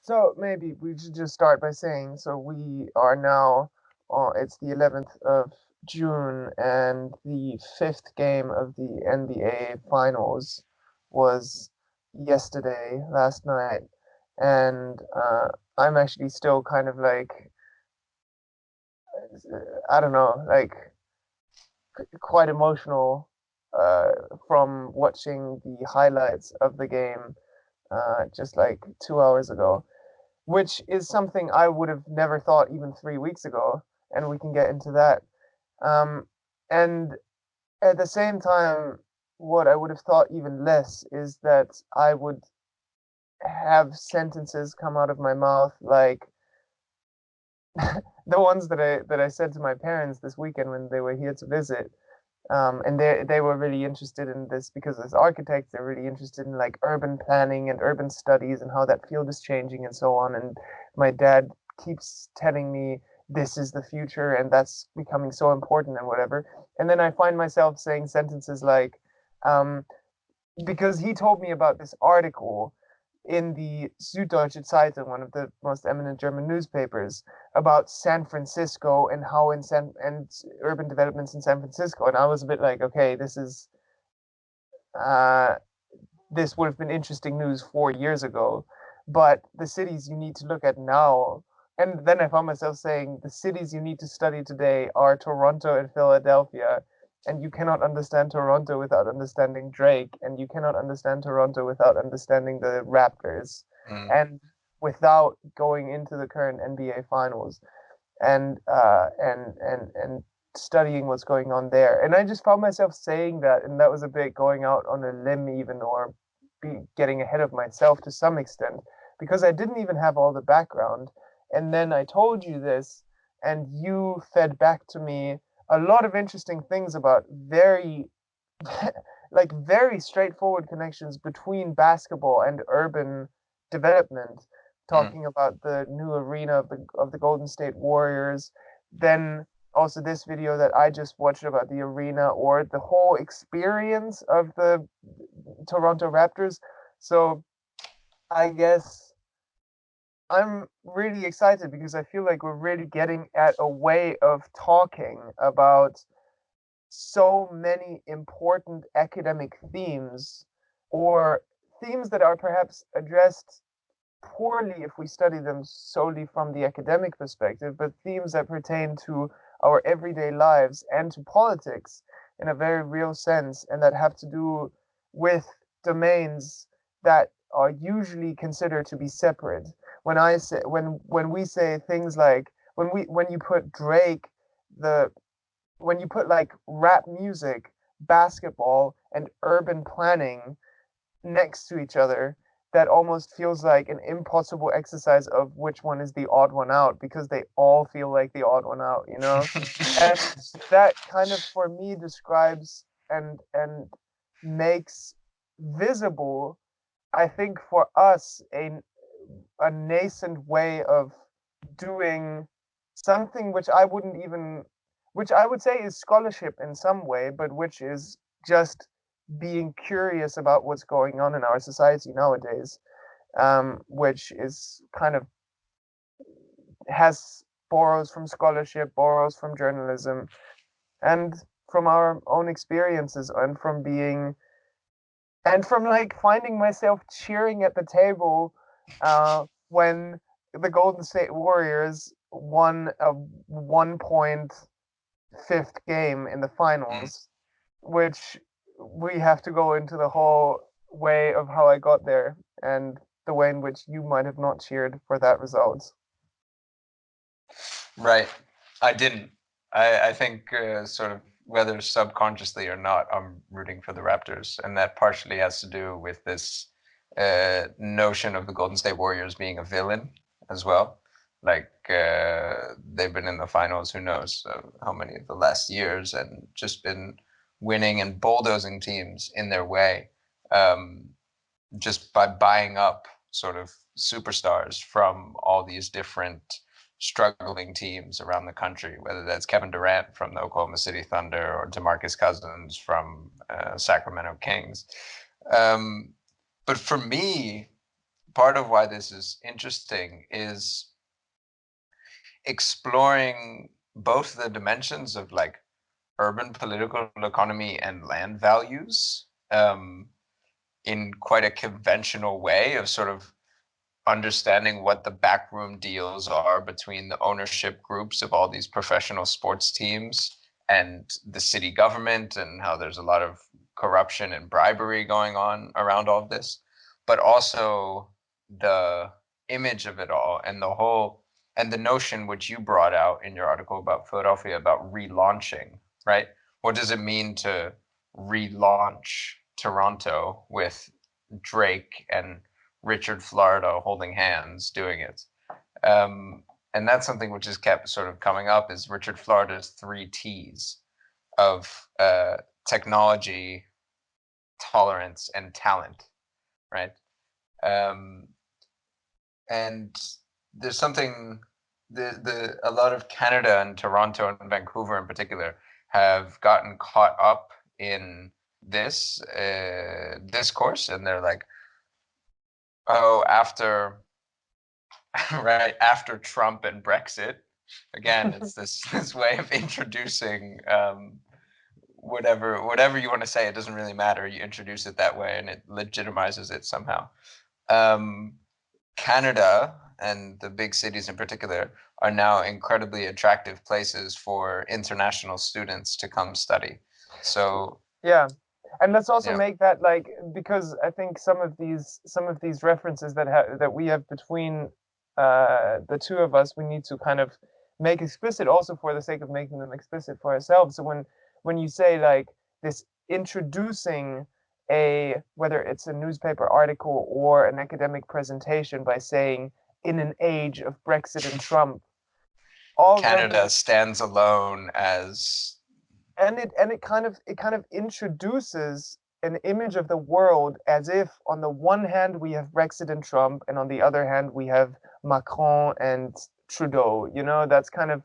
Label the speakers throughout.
Speaker 1: So maybe we should just start by saying, so we are now, it's the 11th of June, and the fifth game of the NBA Finals was yesterday, last night, and I'm actually still kind of like, I don't know, like quite emotional uh, from watching the highlights of the game just like 2 hours ago, which is something I would have never thought even 3 weeks ago, and we can get into that. Um, and at the same time, what I would have thought even less is that I would have sentences come out of my mouth like the ones that I said to my parents this weekend when they were here to visit. And they were really interested in this because as architects, they're really interested in like urban planning and urban studies and how that field is changing and so on. And my dad keeps telling me this is the future and that's becoming so important and whatever. And then I find myself saying sentences like, um, because he told me about this article in the Süddeutsche Zeitung, one of the most eminent German newspapers, about San Francisco and how in San and urban developments in San Francisco, and I was a bit like, okay, uh, this would have been interesting news 4 years ago, but the cities you need to look at now. And then I found myself saying the cities you need to study today are Toronto and Philadelphia, and you cannot understand Toronto without understanding Drake, and you cannot understand Toronto without understanding the Raptors,
Speaker 2: Mm.
Speaker 1: and without going into the current NBA Finals and studying what's going on there. And I just found myself saying that, and that was a bit going out on a limb, even, or be getting ahead of myself to some extent, because I didn't even have all the background. And then I told you this, and you fed back to me a lot of interesting things about very like very straightforward connections between basketball and urban development,
Speaker 2: Mm.
Speaker 1: talking about the new arena of the Golden State Warriors, then also this video that I just watched about the arena or the whole experience of the Toronto Raptors. So I guess I'm really excited because I feel like we're really getting at a way of talking about so many important academic themes or themes that are perhaps addressed poorly if we study them solely from the academic perspective, but themes that pertain to our everyday lives and to politics in a very real sense, and that have to do with domains that are usually considered to be separate. When we say things like when you put Drake the when you put like rap music, basketball, and urban planning next to each other, that almost feels like an impossible exercise of which one is the odd one out because they all feel like the odd one out, you know? And that kind of for me describes and makes visible, I think for us, a nascent way of doing something which I would say is scholarship in some way, but which is just being curious about what's going on in our society nowadays, which is kind of has borrows from scholarship, borrows from journalism, and from our own experiences, and from like finding myself cheering at the table when the Golden State Warriors won a 1 point fifth game in the
Speaker 2: Mm.
Speaker 1: finals, which we have to go into the whole way of how I got there and the way in which you might have not cheered for that result.
Speaker 2: Right. I didn't. I think sort of whether subconsciously or not, I'm rooting for the Raptors, and that partially has to do with this notion of the Golden State Warriors being a villain as well. Like they've been in the finals, who knows how many of the last years, and just been winning and bulldozing teams in their way, um, just by buying up sort of superstars from all these different struggling teams around the country, whether that's Kevin Durant from the Oklahoma City Thunder or DeMarcus Cousins from Sacramento Kings. Um, but for me, part of why this is interesting is exploring both the dimensions of like urban political economy and land values in quite a conventional way of sort of understanding what the backroom deals are between the ownership groups of all these professional sports teams and the city government, and how there's a lot of corruption and bribery going on around all of this, but also the image of it all and the whole and the notion which you brought out in your article about Philadelphia about relaunching, right? What does it mean to relaunch Toronto with Drake and Richard Florida holding hands doing it? And that's something which has kept sort of coming up is Richard Florida's three T's of technology, tolerance, and talent, right? Um, and there's something the a lot of Canada and Toronto and Vancouver in particular have gotten caught up in this discourse, and they're like, oh, after right after Trump and Brexit, again, it's this way of introducing whatever you want to say. It doesn't really matter. You introduce it that way, and it legitimizes it somehow. Um, Canada and the big cities in particular are now incredibly attractive places for international students to come study. So
Speaker 1: Yeah, and let's also
Speaker 2: yeah,
Speaker 1: make that like, because I think some of these references that we have between the two of us, we need to kind of make explicit also for the sake of making them explicit for ourselves. So when you say like this introducing a, whether it's a newspaper article or an academic presentation, by saying in an age of Brexit and Trump,
Speaker 2: Canada
Speaker 1: already,
Speaker 2: stands alone as
Speaker 1: and it kind of introduces an image of the world as if on the one hand we have Brexit and Trump, and on the other hand we have Macron and Trudeau. You know, that's kind of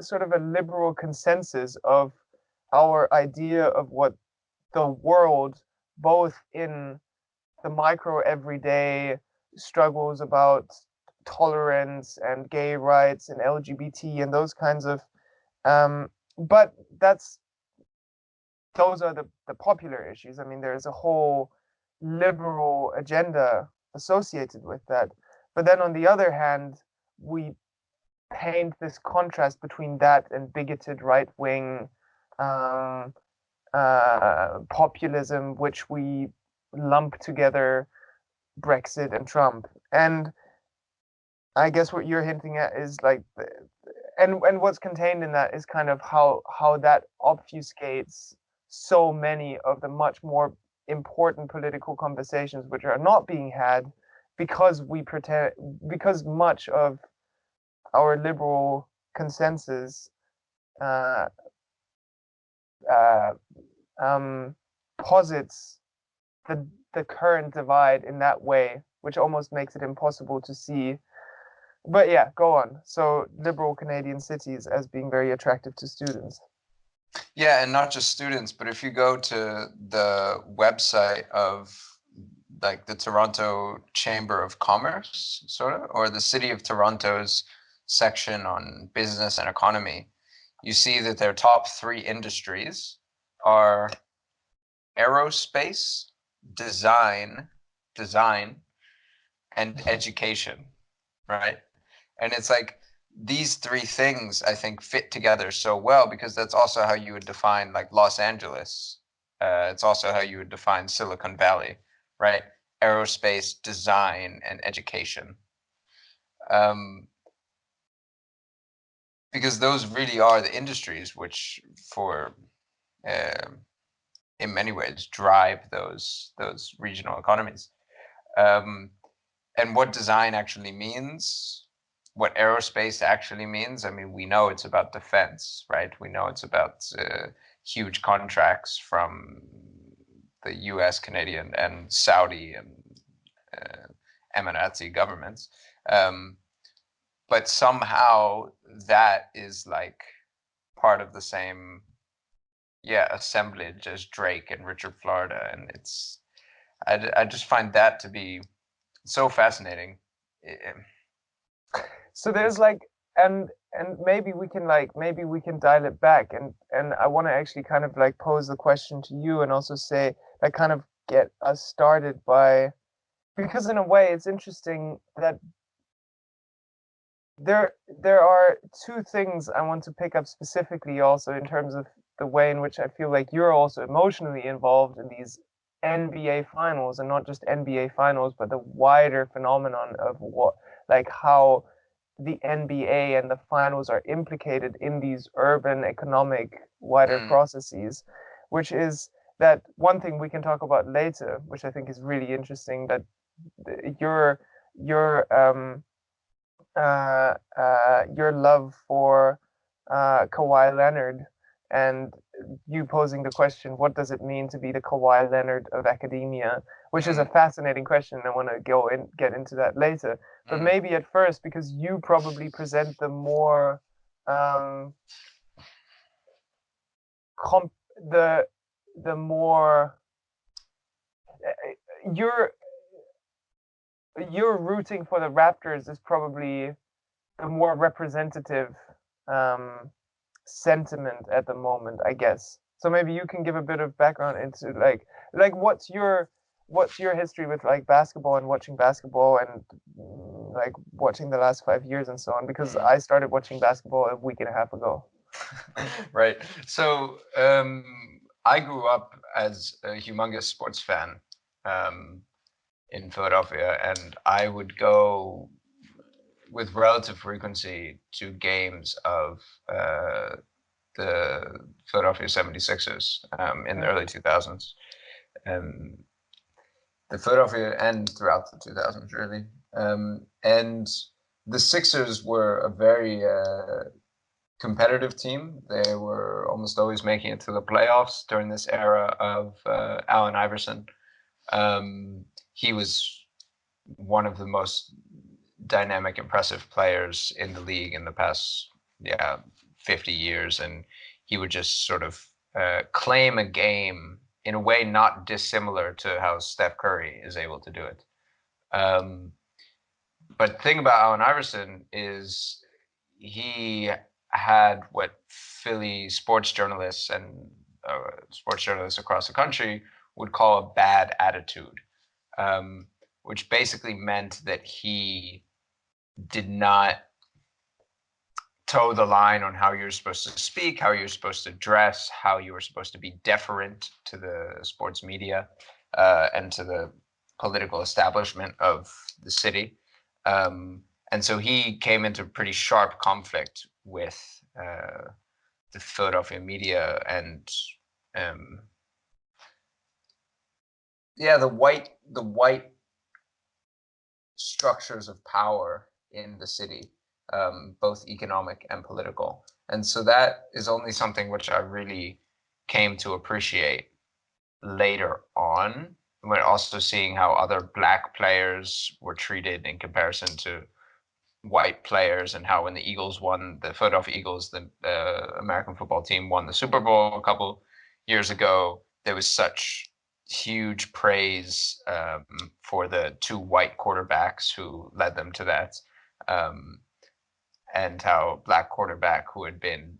Speaker 1: sort of a liberal consensus of our idea of what the world, both in the micro everyday struggles about tolerance and gay rights and LGBT and those kinds of um, but those are the popular issues. I mean, there's a whole liberal agenda associated with that. But then on the other hand, we paint this contrast between that and bigoted right wing um, populism, which we lump together Brexit and Trump. And I guess what you're hinting at is like, and what's contained in that is kind of how that obfuscates so many of the much more important political conversations which are not being had, because we pretend, because much of our liberal consensus uh, uh, um, posits the current divide in that way, which almost makes it impossible to see. But yeah, go on. So liberal Canadian cities as being very attractive to students.
Speaker 2: yeah, and not just students, but if you go to the website of like the Toronto Chamber of Commerce, sort of, or the City of Toronto's section on business and economy, you see that their top three industries are aerospace, design, and education, right? And it's like these three things I think fit together so well, because that's also how you would define like Los Angeles. It's also how you would define Silicon Valley, right? Aerospace, design, and education. Um, because those really are the industries which, for in many ways, drive those regional economies. Um, and what design actually means, what aerospace actually means. I mean, we know it's about defense, right? We know it's about huge contracts from the US, Canadian, and Saudi and Emirati governments. Um, but somehow that is like part of the same, yeah, assemblage as Drake and Richard Florida. And it's, I just find that to be so fascinating.
Speaker 1: So there's like, and maybe we can dial it back, and I want to actually kind of like pose the question to you, and also say, like, kind of get us started by, because in a way it's interesting that there are two things I want to pick up specifically, also in terms of the way in which I feel like you're also emotionally involved in these NBA finals, and not just NBA finals, but the wider phenomenon of what, like, how the NBA and the finals are implicated in these urban economic wider
Speaker 2: Mm,
Speaker 1: processes, which is that one thing we can talk about later, which I think is really interesting, that your your love for Kawhi Leonard, and you posing the question, what does it mean to be the Kawhi Leonard of academia? Which is a
Speaker 2: mm,
Speaker 1: fascinating question. I want to get into that later. But
Speaker 2: mm,
Speaker 1: maybe at first, because you probably present the more um, comp the more you're you're rooting for the Raptors is probably the more representative um, sentiment at the moment, I guess. So maybe you can give a bit of background into like what's your history with like basketball and watching basketball, and like watching the last 5 years and so on, because
Speaker 2: mm.
Speaker 1: I started watching basketball a week and a half ago.
Speaker 2: Right. So I grew up as a humongous sports fan um, in Philadelphia, and I would go with relative frequency to games of uh, the Philadelphia 76ers in the
Speaker 1: Mm,
Speaker 2: early 2000s. Um, the Philadelphia and throughout the 2000s, really. And the Sixers were a very competitive team. They were almost always making it to the playoffs during this era of Allen Iverson. He was one of the most dynamic, impressive players in the league in the past, 50 years, and he would just sort of claim a game in a way not dissimilar to how Steph Curry is able to do it. Um, but the thing about Allen Iverson is he had what Philly sports journalists and sports journalists across the country would call a bad attitude, um, which basically meant that he did not toe the line on how you're supposed to speak, how you're supposed to dress, how you were supposed to be deferent to the sports media and to the political establishment of the city. And so he came into pretty sharp conflict with the Philadelphia media and um, the white structures of power in the city, both economic and political. And so that is only something which I really came to appreciate later on, when also seeing how other black players were treated in comparison to white players, and how when the Eagles won, the Philadelphia Eagles, the American football team, won the Super Bowl a couple years ago, there was such huge praise for the two white quarterbacks who led them to that, um, and how black quarterback who had been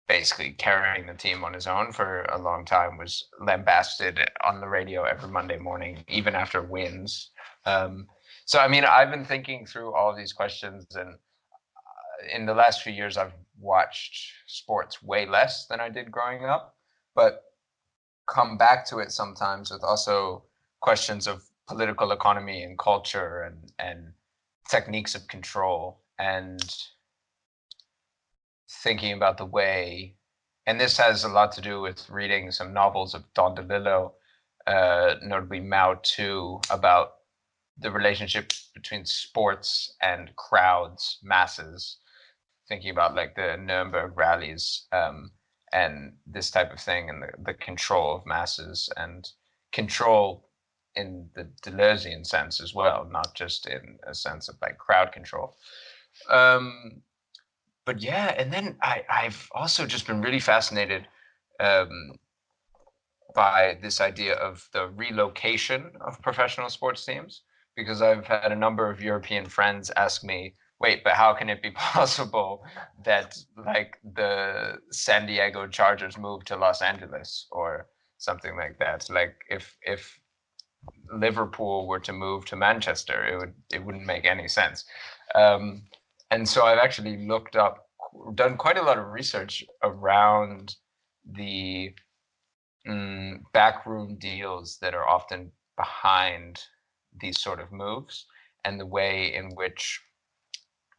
Speaker 2: basically carrying the team on his own for a long time was lambasted on the radio every Monday morning, even after wins. So, I mean, I've been thinking through all of these questions, and in the last few years, I've watched sports way less than I did growing up, but come back to it sometimes with also questions of political economy and culture and techniques of control, and thinking about the way, and this has a lot to do with reading some novels of Don DeLillo, notably Mao Tzu, about the relationship between sports and crowds, masses, thinking about like the Nuremberg rallies, and this type of thing, and the control of masses, and control in the Deleuzean sense as well, not just in a sense of like crowd control. Um, but yeah, and then I've also just been really fascinated um, by this idea of the relocation of professional sports teams, because I've had a number of European friends ask me, wait, but how can it be possible that like the San Diego Chargers move to Los Angeles or something like that? Like if Liverpool were to move to Manchester, it wouldn't make any sense. Um, and so I've actually done quite a lot of research around the backroom deals that are often behind these sort of moves, and the way in which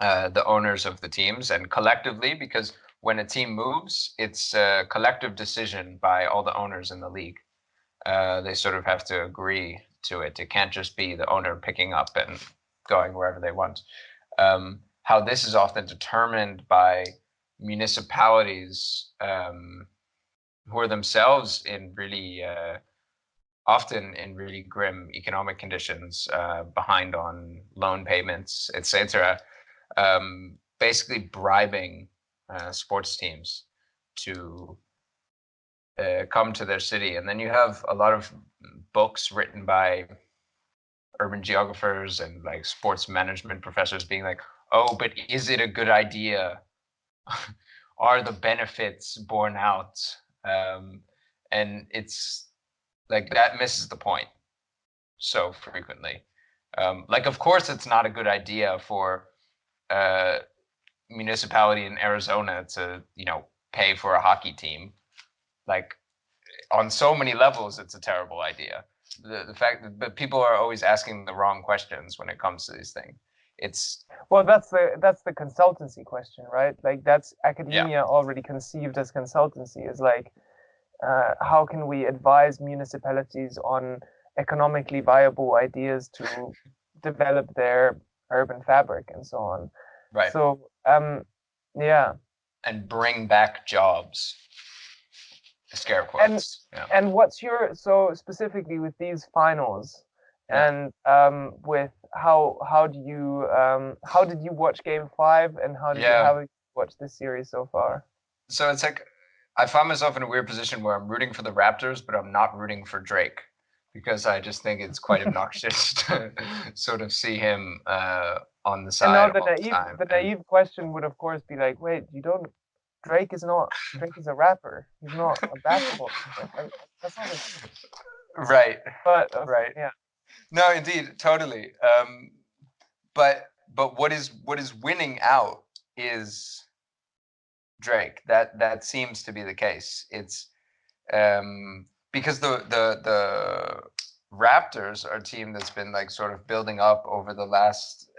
Speaker 2: the owners of the teams and collectively, because when a team moves, it's a collective decision by all the owners in the league. They sort of have to agree to it. It can't just be the owner picking up and going wherever they want. How this is often determined by municipalities who are themselves in really often in really grim economic conditions, behind on loan payments, etc. Basically bribing sports teams to come to their city. And then you have a lot of books written by urban geographers and like sports management professors being like, oh, but is it a good idea? Are the benefits borne out? And it's like that misses the point so frequently. Like, of course, it's not a good idea for a municipality in Arizona to, pay for a hockey team. Like, on so many levels, it's a terrible idea. The fact that, but people are always asking the wrong questions when it comes to these things. It's
Speaker 1: Well, that's the consultancy question, right? Like that's
Speaker 2: yeah,
Speaker 1: academia already conceived as consultancy. Is like, how can we advise municipalities on economically viable ideas to develop their urban fabric and so on.
Speaker 2: right.
Speaker 1: So, yeah.
Speaker 2: And bring back jobs. Scare
Speaker 1: And
Speaker 2: quotes. Yeah.
Speaker 1: and what's your, so specifically with these finals,
Speaker 2: Yeah.
Speaker 1: and with how do you how did you watch Game 5, and
Speaker 2: Yeah.
Speaker 1: how have you watched this series so far?
Speaker 2: So it's like I find myself in a weird position where I'm rooting for the Raptors, but I'm not rooting for Drake because I just think it's quite obnoxious to sort of see him on the
Speaker 1: And now
Speaker 2: side all the time.
Speaker 1: the
Speaker 2: And
Speaker 1: naive question would of course be like, wait, you don't, Drake is a rapper. He's not a basketball player. That's not his.
Speaker 2: right,
Speaker 1: But okay,
Speaker 2: right.
Speaker 1: yeah.
Speaker 2: No, indeed, totally. But what is winning out is Drake. That seems to be the case. It's because the Raptors are a team that's been like sort of building up over the last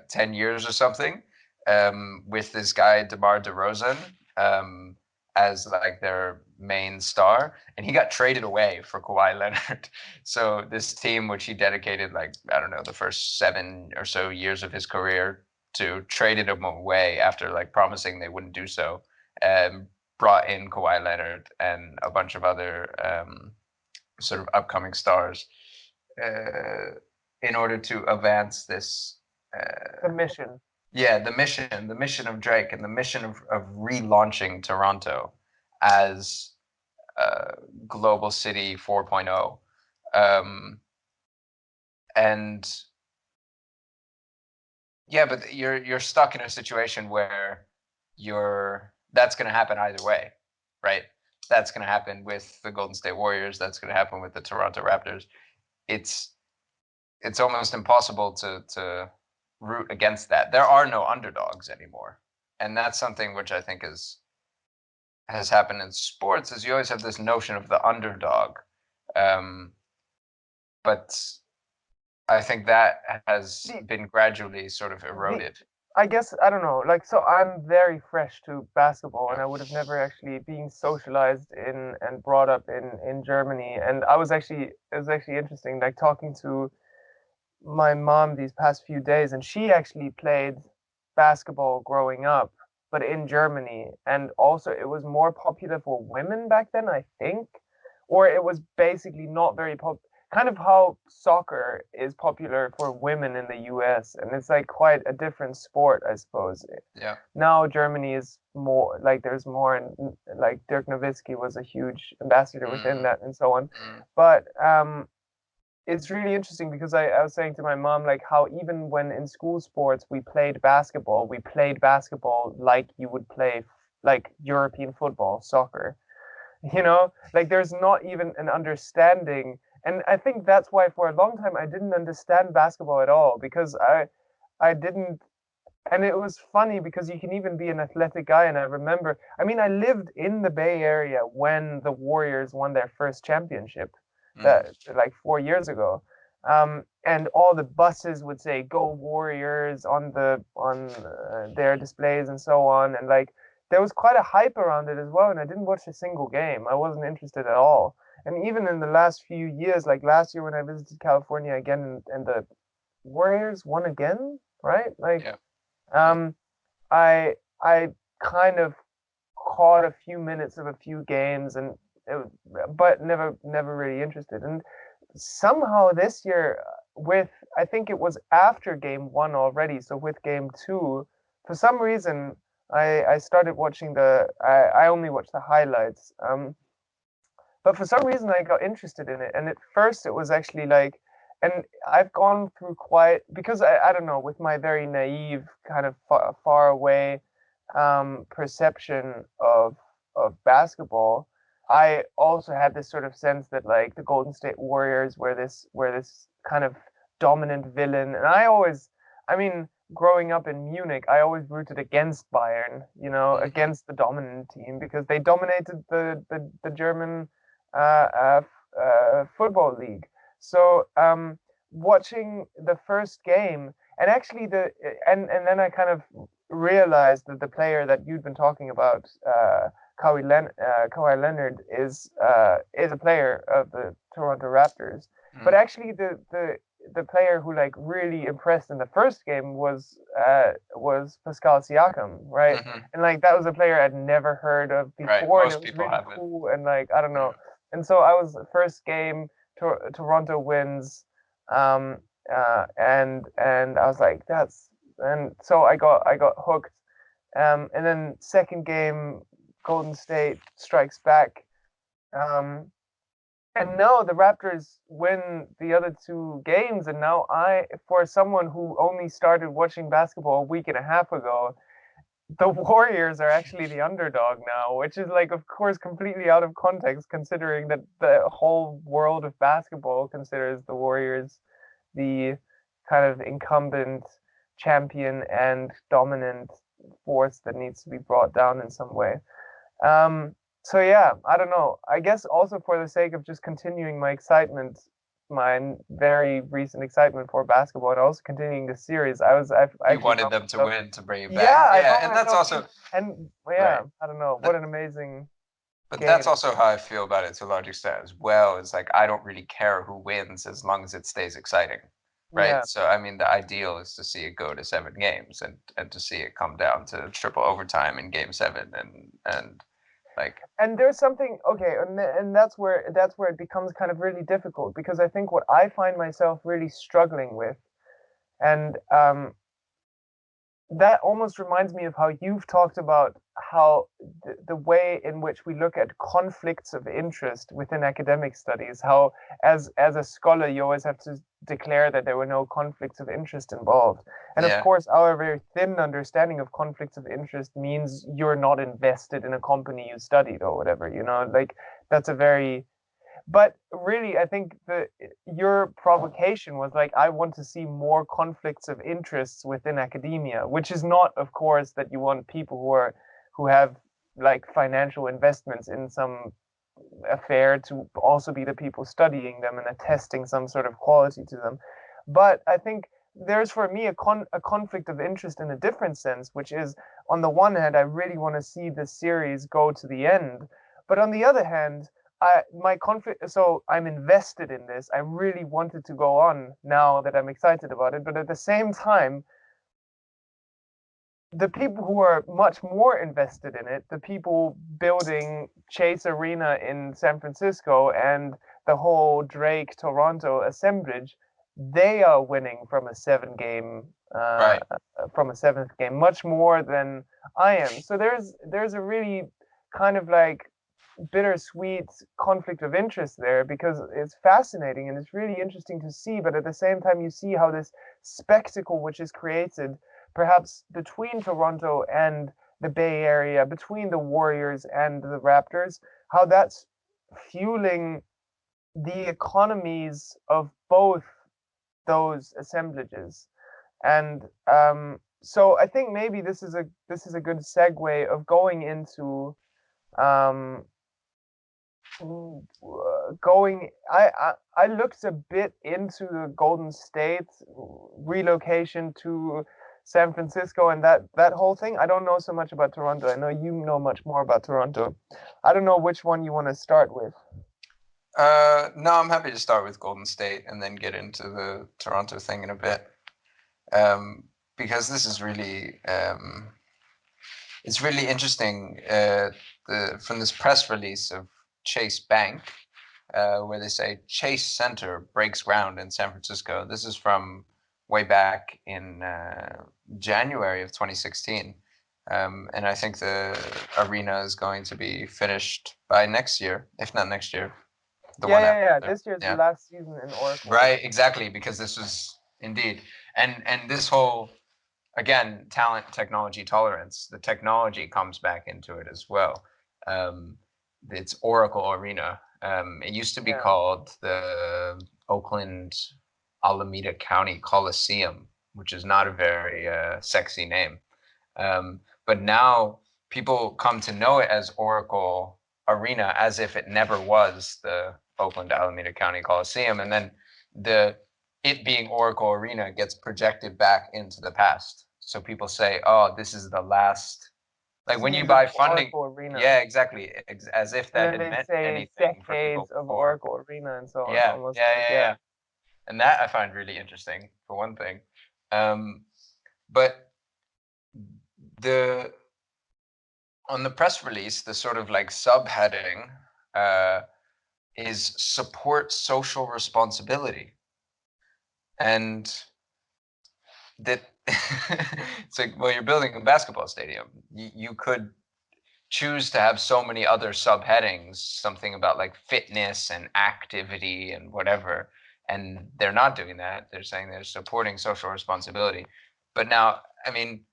Speaker 2: 10 years or something, with this guy DeMar DeRozan as like their main star, and he got traded away for Kawhi Leonard. So this team, which he dedicated like I don't know the first 7 or so years of his career to, traded him away after like promising they wouldn't do so. Brought in Kawhi Leonard and a bunch of other sort of upcoming stars in order to advance this.
Speaker 1: The mission.
Speaker 2: Yeah, the mission of Drake, and the mission of relaunching Toronto as Global City 4.0. And yeah, but you're stuck in a situation where that's going to happen either way, right? That's going to happen with the Golden State Warriors. That's going to happen with the Toronto Raptors. It's almost impossible to root against that. There are no underdogs anymore, and that's something which I think has happened in sports. Is you always have this notion of the underdog, but I think that has been gradually sort of eroded.
Speaker 1: I guess I don't know. Like, so I'm very fresh to basketball, and I would have never actually been socialized in and brought up in Germany. And it was actually interesting, like talking to my mom these past few days, and she actually played basketball growing up, but in Germany, and also it was more popular for women back then, I think, or it was basically not very kind of how soccer is popular for women in the US, and it's like quite a different sport, I suppose.
Speaker 2: Yeah.
Speaker 1: Now Germany is more like there's more, and like Dirk Nowitzki was a huge ambassador within
Speaker 2: Mm,
Speaker 1: that and so on.
Speaker 2: mm,
Speaker 1: But it's really interesting because I was saying to my mom like how even when in school sports we played basketball like you would play like European football, soccer. Like there's not even an understanding. And I think that's why for a long time I didn't understand basketball at all because I didn't. And it was funny because you can even be an athletic guy. And I remember, I mean, I lived in the Bay Area when the Warriors won their first championship,
Speaker 2: mm,
Speaker 1: that like 4 years ago. And all the buses would say "Go Warriors" on their displays and so on. And like there was quite a hype around it as well. And I didn't watch a single game. I wasn't interested at all. And even in the last few years, like last year when I visited California again, and the Warriors won again, right? Like
Speaker 2: yeah. Yeah.
Speaker 1: um, I kind of caught a few minutes of a few games, and it, but never really interested. And somehow this year, with I think it was after game one already, so with game two, for some reason I started watching I only watched the highlights. But for some reason I got interested in it, and at first it was actually like, and I've gone through quite because I don't know, with my very naive kind of far away perception of basketball, I also had this sort of sense that like the Golden State Warriors were this kind of dominant villain, and I mean, growing up in Munich, I always rooted against Bayern,
Speaker 2: Hmm.
Speaker 1: against the dominant team because they dominated the German uh, football league. So watching the first game, and actually and then I kind of realized that the player that you'd been talking about, Kawhi Leonard, is a player of the Toronto Raptors. But
Speaker 2: Mm,
Speaker 1: actually, the player who like really impressed in the first game was Pascal Siakam, right?
Speaker 2: hmm.
Speaker 1: And like that was a player I'd never heard of
Speaker 2: Right.
Speaker 1: before, and it
Speaker 2: Most
Speaker 1: was
Speaker 2: people
Speaker 1: really
Speaker 2: haven't.
Speaker 1: cool. And like I don't
Speaker 2: Yeah.
Speaker 1: know, and so I was first game, Toronto wins, um, and I was like, and so I got hooked. And then second game, Golden State strikes back. Um, and no, the Raptors win the other two games, and now for someone who only started watching basketball a week and a half ago, the Warriors are actually the underdog now, which is like, of course, completely out of context, considering that the whole world of basketball considers the Warriors the kind of incumbent champion and dominant force that needs to be brought down in some way. Um, so yeah, I don't know. I guess also for the sake of just continuing my excitement, my very recent excitement for basketball, and also continuing the series, I
Speaker 2: You
Speaker 1: actually
Speaker 2: wanted
Speaker 1: found
Speaker 2: them to
Speaker 1: myself,
Speaker 2: win to bring it back.
Speaker 1: yeah, I
Speaker 2: Yeah,
Speaker 1: found
Speaker 2: and that's
Speaker 1: myself
Speaker 2: also
Speaker 1: and
Speaker 2: right.
Speaker 1: yeah, I don't know, what
Speaker 2: But
Speaker 1: an amazing
Speaker 2: that's
Speaker 1: game.
Speaker 2: also how I feel about it to a large extent as well. It's like I don't really care who wins as long as it stays exciting. Right.
Speaker 1: Yeah.
Speaker 2: So I mean the ideal is to see it go to 7 games and to see it come down to triple overtime in game seven and like
Speaker 1: And there's something okay, and that's where it becomes kind of really difficult because I think what I find myself really struggling with, and that almost reminds me of how you've talked about how the way in which we look at conflicts of interest within academic studies, how as a scholar you always have to declare that there were no conflicts of interest involved. And of
Speaker 2: yeah.
Speaker 1: course our very thin understanding of conflicts of interest means you're not invested in a company you studied or whatever, like that's a very, but really, I think your provocation was like, I want to see more conflicts of interests within academia, which is not, of course, that you want people who have like financial investments in some affair to also be the people studying them and attesting some sort of quality to them. But I think there's for me a conflict of interest in a different sense, which is on the one hand, I really want to see this series go to the end, but on the other hand, my conflict. So I'm invested in this. I really wanted to go on now that I'm excited about it, but at the same time, the people who are much more invested in it, the people building Chase Arena in San Francisco and the whole Drake Toronto assemblage, they are winning from a
Speaker 2: Right.
Speaker 1: from a seventh game, much more than I am. So there's a really kind of like bittersweet conflict of interest there, because it's fascinating and it's really interesting to see, but at the same time you see how this spectacle which is created perhaps between Toronto and the Bay Area, between the Warriors and the Raptors, how that's fueling the economies of both those assemblages. And so I think maybe this is a good segue of going into um, going. I looked a bit into the Golden State relocation to San Francisco and that whole thing. I don't know so much about Toronto. I know you know much more about Toronto. I don't know which one you want to start with.
Speaker 2: No, I'm happy to start with Golden State and then get into the Toronto thing in a bit, because this is really it's really interesting. From this press release of Chase Bank, where they say Chase Center breaks ground in San Francisco. This is from way back in January of 2016. And I think the arena is going to be finished by next year, if not next year.
Speaker 1: Yeah. This year's the last season in Oracle.
Speaker 2: Right, exactly, because this was indeed, and this whole, again, talent, technology, tolerance. The technology comes back into it as well. It's Oracle Arena. It used to be called the Oakland Alameda County Coliseum, which is not a very sexy name. But now people come to know it as Oracle Arena, as if it never was the Oakland Alameda County Coliseum. And then it being Oracle Arena gets projected back into the past. So people say, oh, this is the last, like when you buy funding. Yeah, exactly. As if that had meant anything for people
Speaker 1: decades of
Speaker 2: before.
Speaker 1: Oracle Arena and so on.
Speaker 2: Yeah,
Speaker 1: Almost
Speaker 2: yeah. And that I find really interesting, for one thing. But on the press release, the sort of like subheading is support social responsibility. And that it's like, well, you're building a basketball stadium. You could choose to have so many other subheadings, something about like fitness and activity and whatever. And they're not doing that. They're saying they're supporting social responsibility. But now, I mean,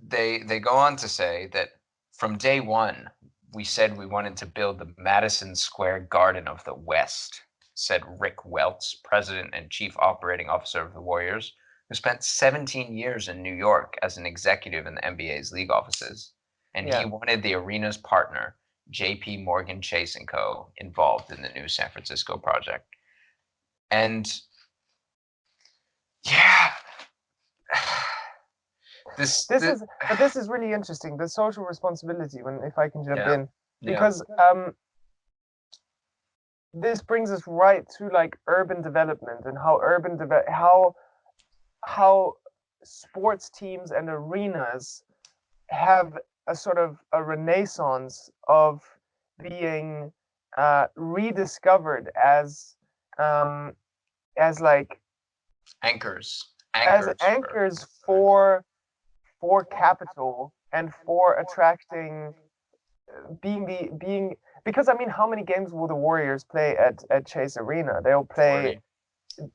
Speaker 2: they go on to say that from day one, we said we wanted to build the Madison Square Garden of the West, said Rick Welts, president and chief operating officer of the Warriors, who spent 17 years in New York as an executive in the NBA's league offices. And he wanted the arena's partner, JP Morgan Chase & Co., involved in the new San Francisco project. And yeah, this
Speaker 1: is really interesting. The social responsibility, if I can jump in, because this brings us right to like urban development and how sports teams and arenas have a sort of a renaissance of being rediscovered as like
Speaker 2: anchors
Speaker 1: for capital and for attracting being because I mean, how many games will the Warriors play at Chase Arena? They'll play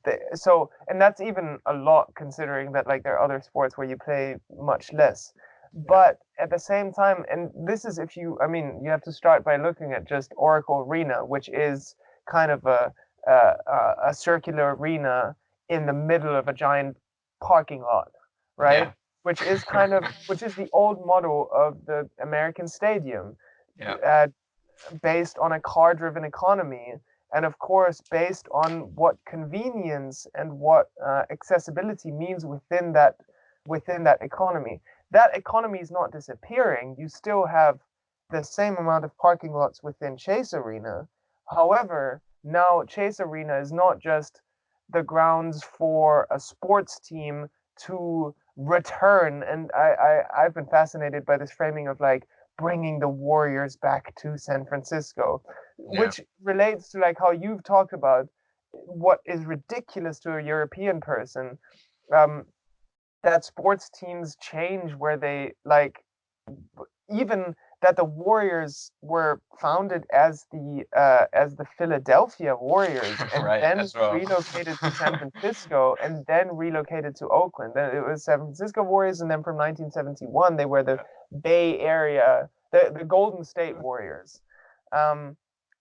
Speaker 1: 40. So, and that's even a lot considering that like there are other sports where you play much less. But at the same time, and this is you have to start by looking at just Oracle Arena, which is kind of a circular arena in the middle of a giant parking lot, right? Yeah. Which is the old model of the American stadium, based on a car-driven economy, and of course based on what convenience and what accessibility means within that economy. That economy is not disappearing. You still have the same amount of parking lots within Chase Arena. However, now Chase Arena is not just the grounds for a sports team to return. And I've been fascinated by this framing of like bringing the Warriors back to San Francisco,
Speaker 2: Yeah.
Speaker 1: which relates to like how you've talked about what is ridiculous to a European person, um, that sports teams change where they like even that the Warriors were founded as the Philadelphia Warriors and
Speaker 2: Right,
Speaker 1: then
Speaker 2: as well.
Speaker 1: relocated to San Francisco and then relocated to Oakland. And it was San Francisco Warriors, and then from 1971 they were the Bay Area, the Golden State Warriors, um,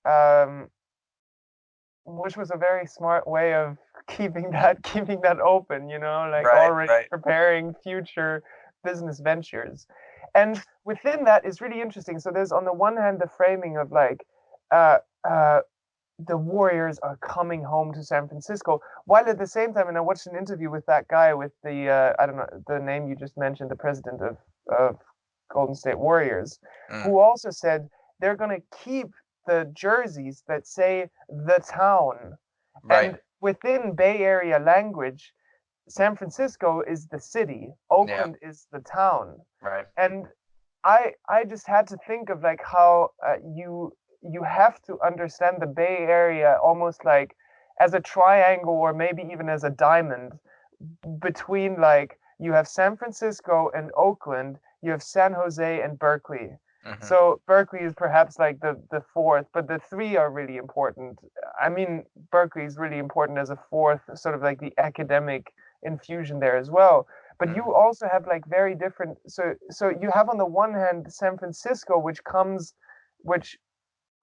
Speaker 1: um, which was a very smart way of keeping that open, like
Speaker 2: Right,
Speaker 1: already
Speaker 2: right.
Speaker 1: preparing future business ventures. And within that is really interesting. So there's on the one hand the framing of like uh, uh, the Warriors are coming home to San Francisco, while at the same time, and I watched an interview with that guy with the I don't know the name you just mentioned, the president of Golden State Warriors,
Speaker 2: Mm,
Speaker 1: who also said they're going to keep the jerseys that say the town.
Speaker 2: right.
Speaker 1: And within Bay Area language, San Francisco is the city,
Speaker 2: Yeah.
Speaker 1: Oakland is the town.
Speaker 2: Right.
Speaker 1: And I just had to think of like how you have to understand the Bay Area almost like as a triangle or maybe even as a diamond between like you have San Francisco and Oakland, you have San Jose and Berkeley.
Speaker 2: Hmm.
Speaker 1: So Berkeley is perhaps like the fourth, but the three are really important. I mean, Berkeley is really important as a fourth, sort of like the academic infusion there as well. But you
Speaker 2: Mm,
Speaker 1: also have like very different. So you have on the one hand San Francisco, which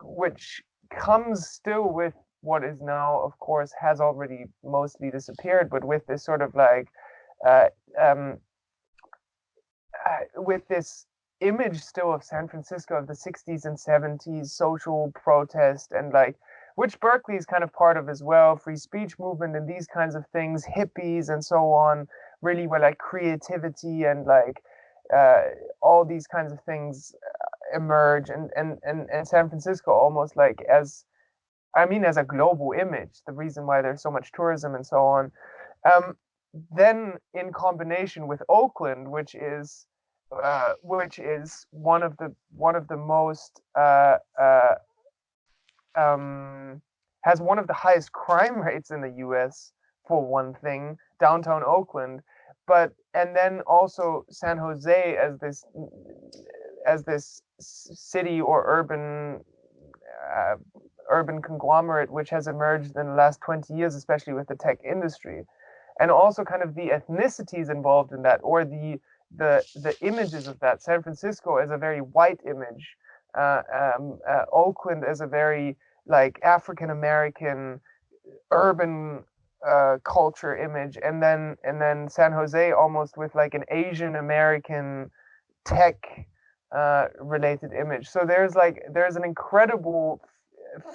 Speaker 1: which comes still with what is now, of course, has already mostly disappeared, but with this sort of like, uh, um, with this image still of San Francisco of the 60s and 70s social protest and like, which Berkeley is kind of part of as well, free speech movement and these kinds of things, hippies and so on, really where like creativity and like uh, all these kinds of things emerge and San Francisco almost like as I mean as a global image, the reason why there's so much tourism and so on. Um, then in combination with Oakland, which is one of the most um, has one of the highest crime rates in the U.S. for one thing, downtown Oakland, but and then also San Jose as this city or uh, urban conglomerate which has emerged in the last 20 years, especially with the tech industry, and also kind of the ethnicities involved in that, or the images of that. San Francisco as a very white image, Oakland as a very like African American urban culture image, and then San Jose almost with like an Asian American tech related image. So there's an incredible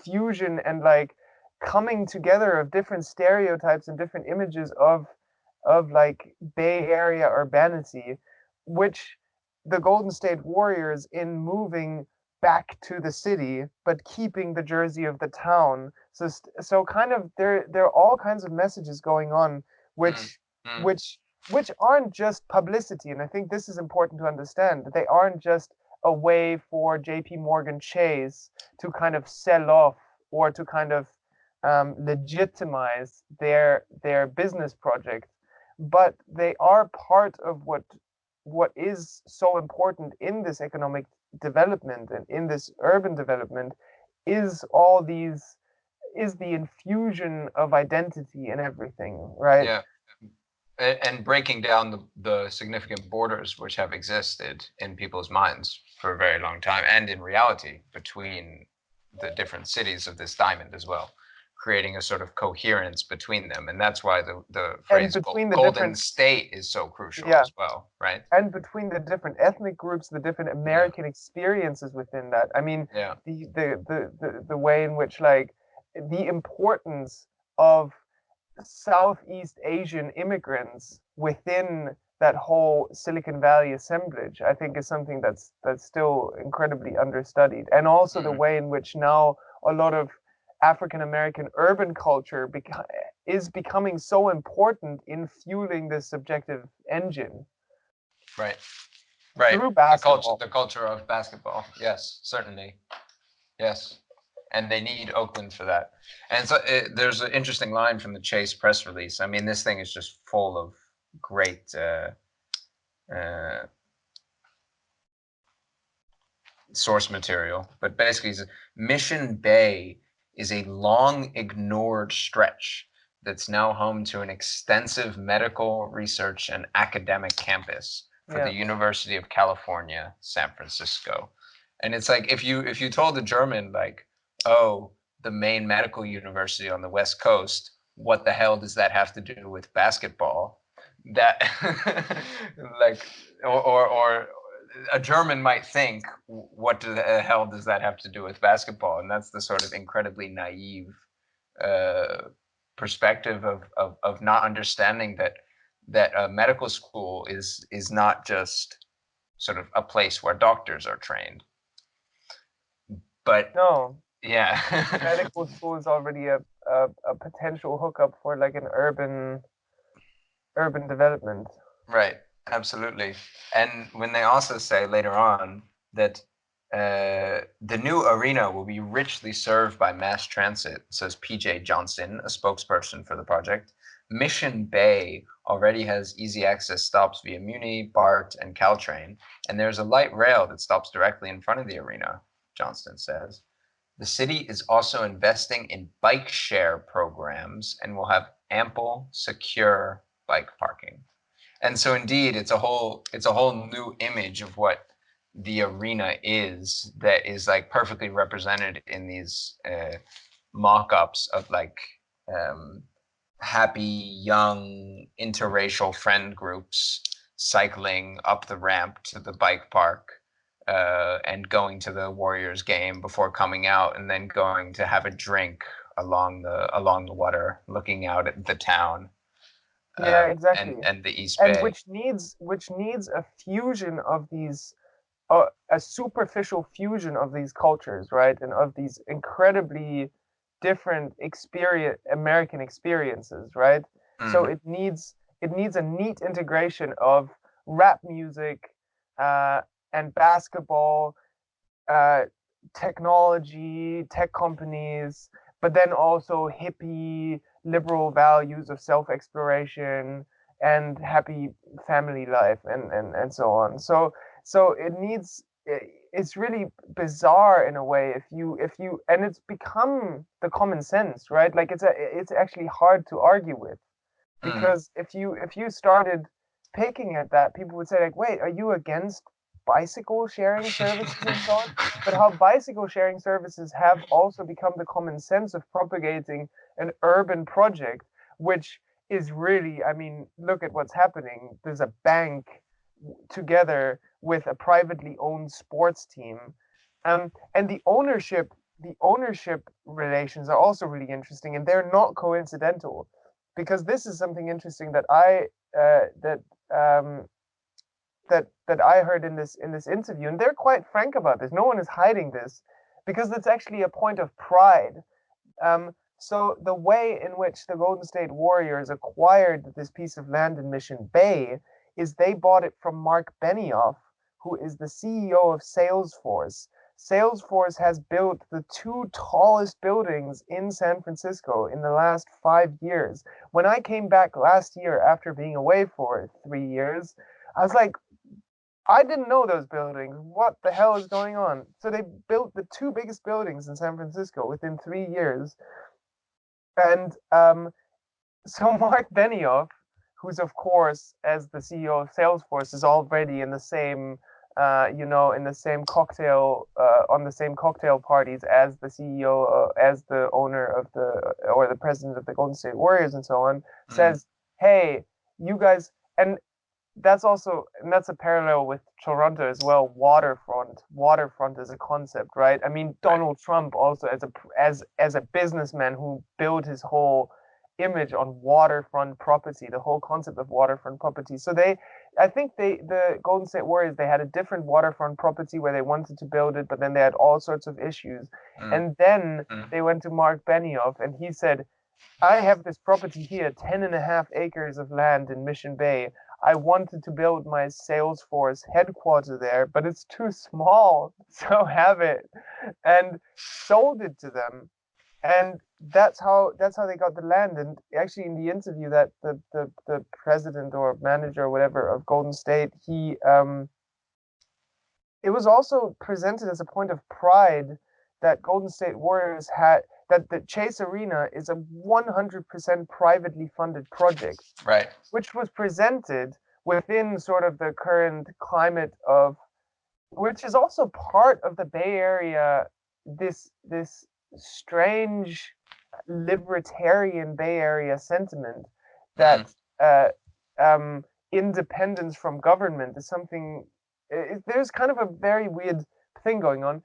Speaker 1: fusion and like coming together of different stereotypes and different images of like Bay Area urbanity, which the Golden State Warriors in moving back to the city but keeping the jersey of the town. So kind of there are all kinds of messages going on
Speaker 2: mm,
Speaker 1: which
Speaker 2: mm.
Speaker 1: which which aren't just publicity, and I think this is important to understand. They aren't just a way for JP Morgan Chase to kind of sell off or to kind of legitimize their business project, but they are part of what is so important in this economic development and in this urban development is all these is the infusion of identity and everything, right?
Speaker 2: Yeah. And breaking down the significant borders which have existed in people's minds for a very long time and in reality between the different cities of this diamond as well, creating a sort of coherence between them. And that's why the
Speaker 1: And
Speaker 2: phrase
Speaker 1: between the
Speaker 2: golden
Speaker 1: different
Speaker 2: state is so crucial
Speaker 1: yeah
Speaker 2: as well, right?
Speaker 1: and between the different ethnic groups, the different
Speaker 2: Yeah.
Speaker 1: American experiences within that. I mean,
Speaker 2: Yeah.
Speaker 1: the way in which like the importance of Southeast Asian immigrants within that whole Silicon Valley assemblage, I think, is something that's still incredibly understudied. And also the
Speaker 2: Mm,
Speaker 1: way in which now a lot of African American urban culture is becoming so important in fueling this subjective engine.
Speaker 2: right. Right.
Speaker 1: through basketball.
Speaker 2: The culture of basketball. Yes, certainly. Yes. And they need Oakland for that. And so there's an interesting line from the Chase press release. I mean, this thing is just full of great uh, source material. But basically, Mission Bay is a long ignored stretch that's now home to an extensive medical research and academic campus for the University of California, San Francisco. And it's like if you told a German like, oh, the main medical university on the West Coast, what the hell does that have to do with basketball? That like or a German might think, what the hell does that have to do with basketball? And that's the sort of incredibly naive uh, perspective of not understanding that a medical school is not just sort of a place where doctors are trained, but
Speaker 1: No,
Speaker 2: yeah,
Speaker 1: medical school is already a potential hookup for like an urban development.
Speaker 2: right, absolutely. And when they also say later on that the new arena will be richly served by mass transit, says PJ Johnson, a spokesperson for the project. Mission Bay already has easy access stops via Muni, BART, and Caltrain, and there's a light rail that stops directly in front of the arena, Johnston says. The city is also investing in bike share programs and will have ample, secure bike parking. And so indeed it's a whole new image of what the arena is that is like perfectly represented in these mock-ups of like happy young interracial friend groups cycling up the ramp to the bike park and going to the Warriors game before coming out and then going to have a drink along the water looking out at the town
Speaker 1: Yeah, exactly.
Speaker 2: and the East
Speaker 1: And
Speaker 2: Bay.
Speaker 1: which needs a fusion of these a superficial fusion of these cultures, right? And of these incredibly different American experiences, right? So it needs a neat integration of rap music and basketball, uh, technology, tech companies, but then also hippie liberal values of self-exploration and happy family life and so on. So it needs it's really bizarre in a way if you and it's become the common sense, right? Like it's actually hard to argue with because if you started picking at that, people would say like, wait, are you against bicycle sharing services and so on? But how bicycle sharing services have also become the common sense of propagating an urban project, which is really, I mean, look at what's happening. There's a bank together with a privately owned sports team, and the ownership relations are also really interesting, and they're not coincidental, because this is something interesting that um, that I heard in this interview, and they're quite frank about this. No one is hiding this, because it's actually a point of pride. So the way in which the Golden State Warriors acquired this piece of land in Mission Bay is they bought it from Mark Benioff, who is the CEO of Salesforce. Salesforce has built the two tallest buildings in San Francisco in the last 5 years. When I came back last year after being away for 3 years, I was like, I didn't know those buildings. What the hell is going on? So they built the two biggest buildings in San Francisco within 3 years. And so Mark Benioff, who's of course as the CEO of Salesforce, is already in the same, in the same cocktail, on the same cocktail parties as the CEO, as the owner of or the president of the Golden State Warriors, and so on, says, "Hey, you guys," and that's a parallel with Toronto as well. Waterfront is a concept, right? I mean, Donald Trump also as a businessman who built his whole image on waterfront property, the whole concept of waterfront property. So I think the Golden State Warriors, they had a different waterfront property where they wanted to build it, but then they had all sorts of issues. And then they went to Mark Benioff, and he said, I have this property here, 10.5 acres of land in Mission Bay. I wanted to build my Salesforce headquarters there, but it's too small, so have it. And sold it to them. And that's how they got the land. And actually, in the interview that the president or manager or whatever of Golden State, it was also presented as a point of pride that Golden State Warriors had that the Chase Arena is a 100% privately funded project,
Speaker 2: Right.
Speaker 1: which was presented within sort of the current climate of, which is also part of the Bay Area, this strange libertarian Bay Area sentiment that independence from government is something. There's kind of a very weird thing going on.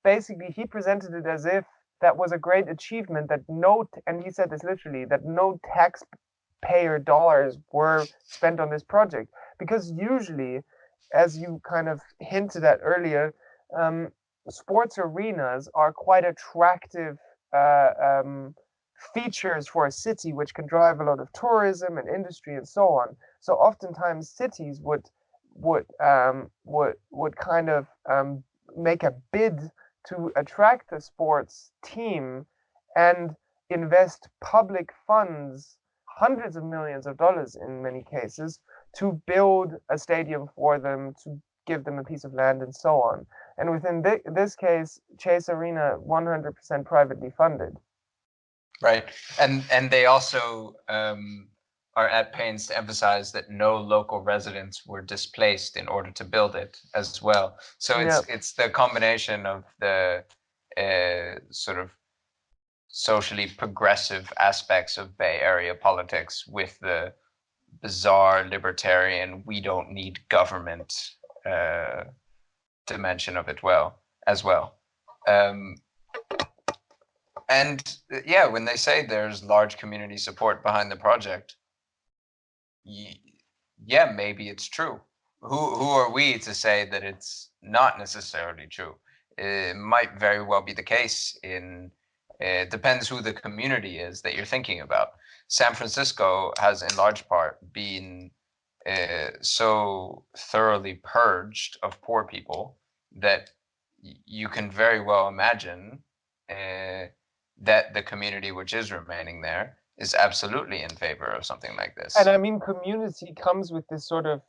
Speaker 1: Basically, he presented it as if that was a great achievement that and he said this literally, that no taxpayer dollars were spent on this project. Because usually, as you kind of hinted at earlier, sports arenas are quite attractive uh, um, features for a city, which can drive a lot of tourism and industry and so on. So oftentimes cities would kind of make a bid to attract a sports team and invest public funds, hundreds of millions of dollars in many cases, to build a stadium for them, to give them a piece of land and so on. And within this case, Chase Arena, 100% privately funded.
Speaker 2: Right. And they also are at pains to emphasize that no local residents were displaced in order to build it as well. So it's the combination of the sort of socially progressive aspects of Bay Area politics with the bizarre libertarian, we don't need government dimension of it as well. And yeah, when they say there's large community support behind the project, yeah, maybe it's true. Who are we to say that it's not necessarily true? It might very well be the case. It depends who the community is that you're thinking about. San Francisco has, in large part, been so thoroughly purged of poor people that you can very well imagine that the community which is remaining there is absolutely in favor of something like this.
Speaker 1: And I mean, community comes with this sort of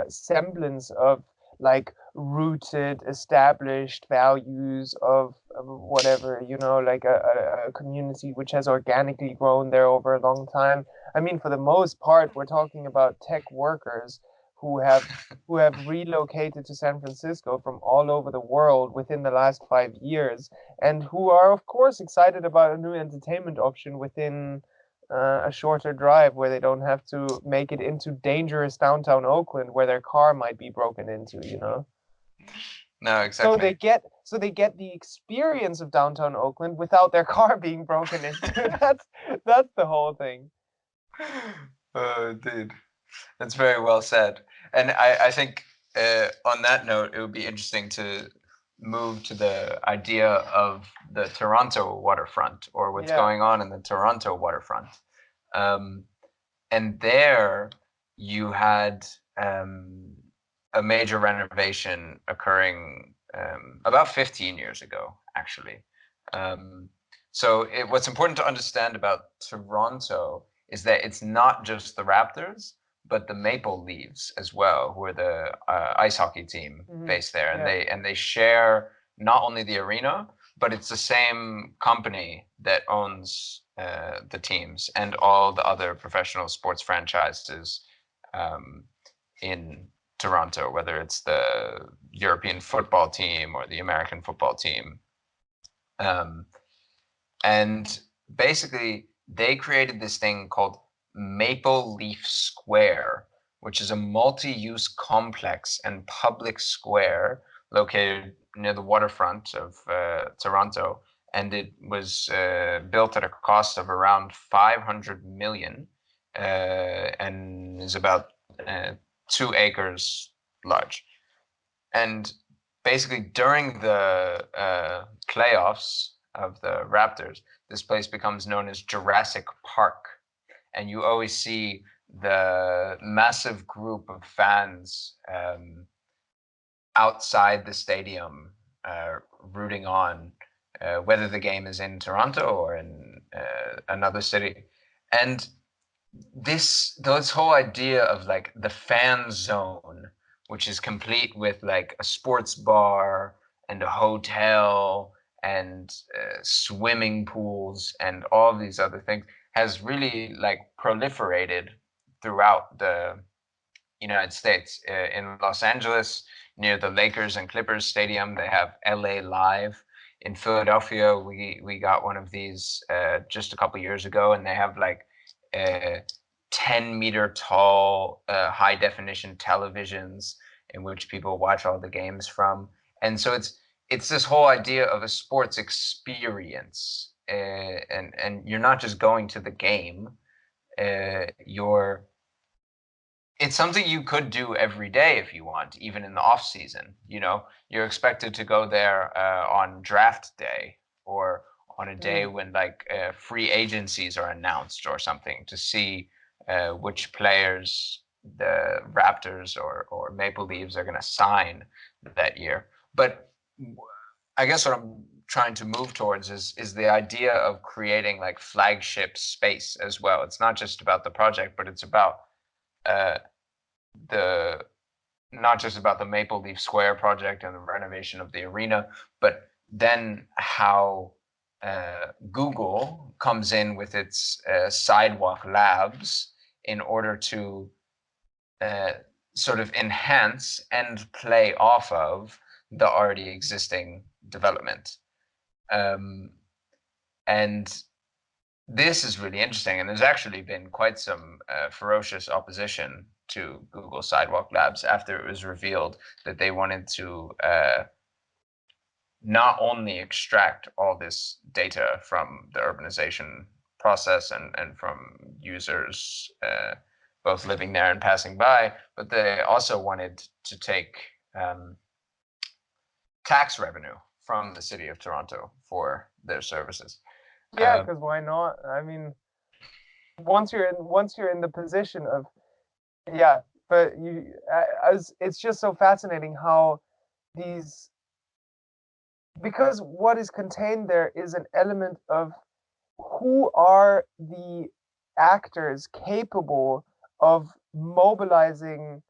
Speaker 1: semblance of like rooted, established values of whatever, like a community which has organically grown there over a long time. I mean, for the most part, we're talking about tech workers who have relocated to San Francisco from all over the world within the last 5 years, and who are, of course, excited about a new entertainment option within a shorter drive where they don't have to make it into dangerous downtown Oakland where their car might be broken into.
Speaker 2: No, exactly.
Speaker 1: So they get the experience of downtown Oakland without their car being broken into. That's the whole thing.
Speaker 2: Oh, dude, that's very well said. And I think on that note, it would be interesting to move to the idea of the Toronto waterfront, or what's going on in the Toronto waterfront. And there you had a major renovation occurring about 15 years ago, actually. So what's important to understand about Toronto is that it's not just the Raptors, but the Maple Leafs as well, who are the ice hockey team based there, and they share not only the arena, but it's the same company that owns the teams and all the other professional sports franchises in Toronto, whether it's the European football team or the American football team. And basically, they created this thing called Maple Leaf Square, which is a multi-use complex and public square located near the waterfront of Toronto. And it was built at a cost of around 500 million and is about 2 acres large. And basically, during the playoffs of the Raptors, this place becomes known as Jurassic Park, and you always see the massive group of fans outside the stadium rooting on, whether the game is in Toronto or in another city. And this whole idea of like the fan zone, which is complete with like a sports bar and a hotel and swimming pools and all these other things, has really like proliferated throughout the United States. In Los Angeles, near the Lakers and Clippers stadium, they have LA Live. In Philadelphia, we got one of these just a couple years ago, and they have like 10-meter tall high definition televisions in which people watch all the games from. And so it's this whole idea of a sports experience, and you're not just going to the game. You're It's something you could do every day if you want, even in the off season. You're expected to go there on draft day, or on a day when like free agencies are announced or something, to see which players the Raptors or Maple Leafs are going to sign that year. But I guess what I'm trying to move towards is the idea of creating like flagship space as well. It's not just about the project, but it's about uh, the not just about the Maple Leaf Square project and the renovation of the arena, but then how Google comes in with its Sidewalk Labs in order to uh, sort of enhance and play off of the already existing development. And this is really interesting, and there's actually been quite some ferocious opposition to Google Sidewalk Labs after it was revealed that they wanted to not only extract all this data from the urbanization process and from users both living there and passing by, but they also wanted to take tax revenue from the city of Toronto for their services.
Speaker 1: Yeah, because why not? I mean, once you're in the position of, yeah, but it's just so fascinating how these, because what is contained there is an element of who are the actors capable of mobilizing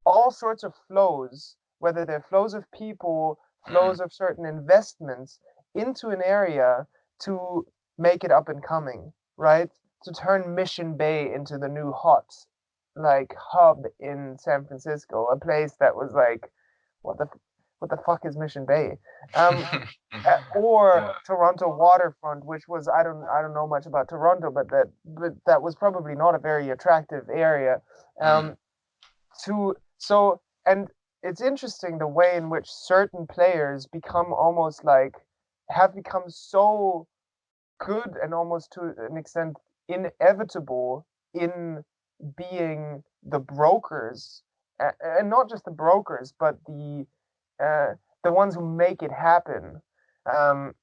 Speaker 1: all sorts of flows, whether they're flows of people, flows of certain investments into an area to make it up and coming, right? To turn Mission Bay into the new hot like hub in San Francisco, a place that was like, what the what the fuck is Mission Bay? Or
Speaker 2: Yeah.
Speaker 1: Toronto waterfront, which was, I don't know much about Toronto, but that was probably not a very attractive area. To so and it's interesting the way in which certain players become almost like have become so good and almost to an extent inevitable in being the brokers, and not just the brokers, but uh, the ones who make it happen, um,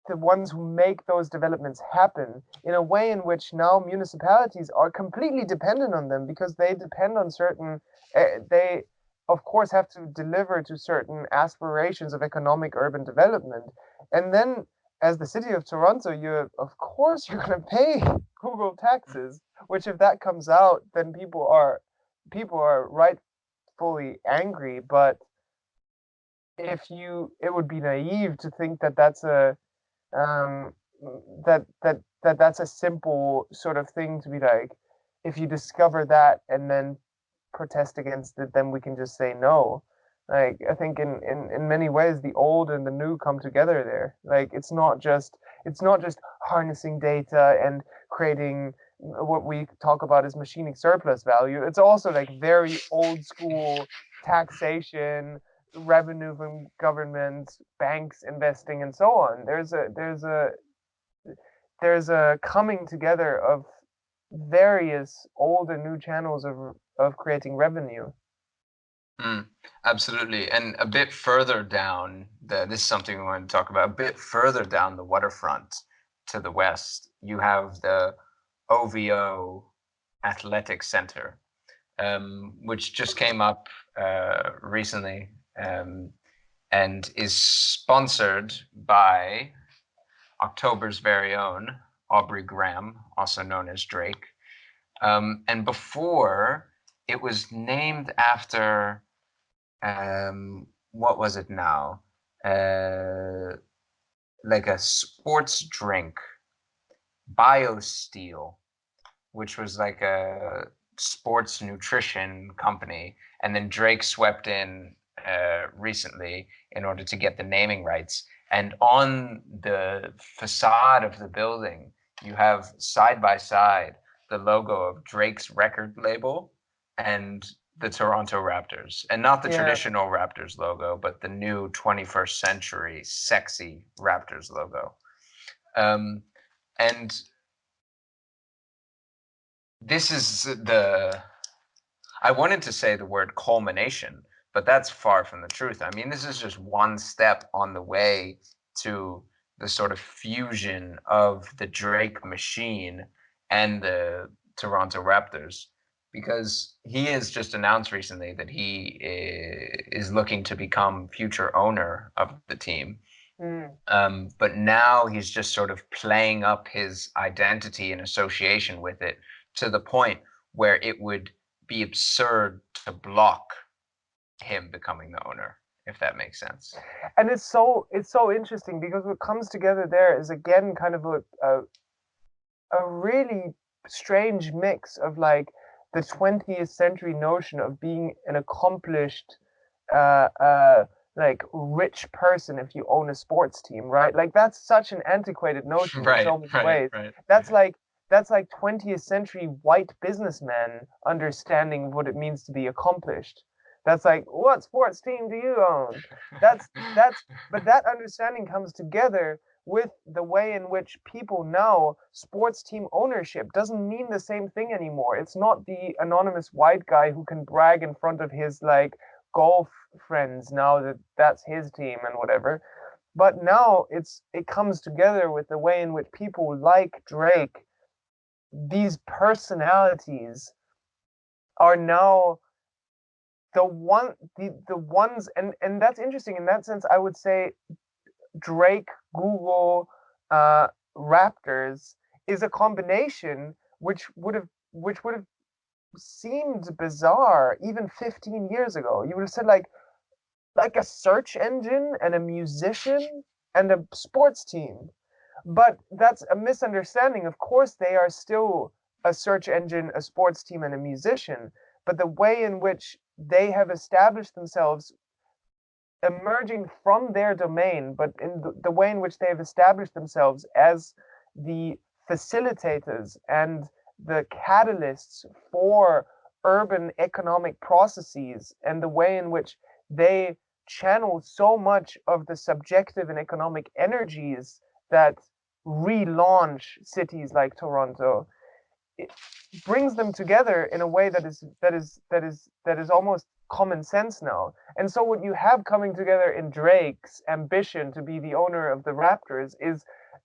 Speaker 1: the ones who make those developments happen in a way in which now municipalities are completely dependent on them because they depend on certain, they of course have to deliver to certain aspirations of economic urban development. And then as the city of Toronto, of course you're going to pay Google taxes, which if that comes out, then people are rightfully angry. But it would be naive to think that that's a um, that's a simple sort of thing to be like, if you discover that and then protest against it, then we can just say no. Like, I think in many ways the old and the new come together there. Like, it's not just harnessing data and creating what we talk about as machining surplus value. It's also like very old school taxation, revenue from government, banks investing, and so on. There's a coming together of various old and new channels of creating revenue.
Speaker 2: Absolutely. And a bit further down, this is something we want to talk about, a bit further down the waterfront, to the west, you have the OVO Athletic Center, which just came up recently, and is sponsored by October's very own Aubrey Graham, also known as Drake. And before, it was named after, what was it now? Like a sports drink, BioSteel, which was like a sports nutrition company. And then Drake swept in recently in order to get the naming rights. And on the facade of the building, you have side by side the logo of Drake's record label and the Toronto Raptors. And not the
Speaker 1: Yeah.
Speaker 2: traditional Raptors logo, but the new 21st century sexy Raptors logo. And this is I wanted to say the word culmination, but that's far from the truth. I mean, this is just one step on the way to the sort of fusion of the Drake machine and the Toronto Raptors, because he has just announced recently that he is looking to become future owner of the team. But now he's just sort of playing up his identity and association with it to the point where it would be absurd to block him becoming the owner, if that makes sense.
Speaker 1: And it's so interesting, because what comes together there is again kind of a really strange mix of like the 20th century notion of being an accomplished like rich person if you own a sports team, right? Like that's such an antiquated notion in so many ways. That's like 20th century white businessman understanding of what it means to be accomplished. That's like, what sports team do you own? But that understanding comes together with the way in which people now, sports team ownership doesn't mean the same thing anymore. It's not the anonymous white guy who can brag in front of his like golf friends now that that's his team and whatever. But now it comes together with the way in which people like Drake, these personalities, are now the ones, and that's interesting in that sense. I would say Drake, Google, Raptors is a combination which would have seemed bizarre even 15 years ago. You would have said like a search engine and a musician and a sports team. But that's a misunderstanding. Of course, they are still a search engine, a sports team, and a musician. But the way in which they have established themselves, emerging from their domain, but in the way in which they have established themselves as the facilitators and the catalysts for urban economic processes, and the way in which they channel so much of the subjective and economic energies that relaunch cities like Toronto, it brings them together in a way that is almost common sense now. And so what you have coming together in Drake's ambition to be the owner of the Raptors is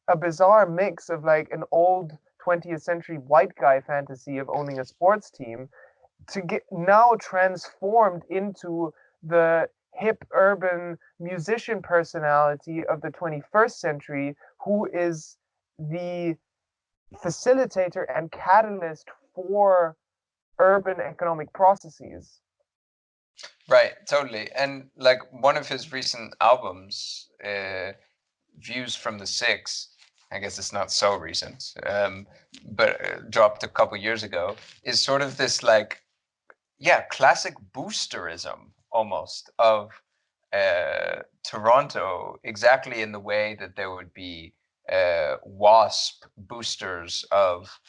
Speaker 1: a bizarre mix of like an old 20th century white guy fantasy of owning a sports team, to get now transformed into the hip urban musician personality of the 21st century, who is the facilitator and catalyst for urban economic processes.
Speaker 2: Right, totally. And like one of his recent albums, Views from the Six, I guess it's not so recent, but dropped a couple years ago, is sort of this like, yeah, classic boosterism almost of Toronto, exactly in the way that there would be WASP boosters of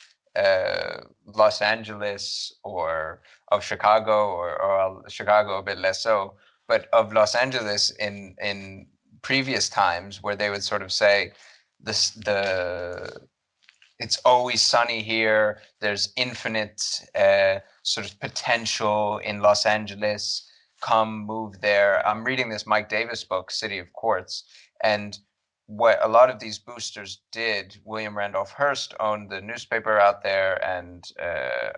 Speaker 2: Los Angeles or of Chicago, or Chicago a bit less so, but of Los Angeles in previous times, where they would sort of say it's always sunny here. There's infinite sort of potential in Los Angeles. Come move there. I'm reading this Mike Davis book, City of Quartz, and what a lot of these boosters did, William Randolph Hearst owned the newspaper out there, and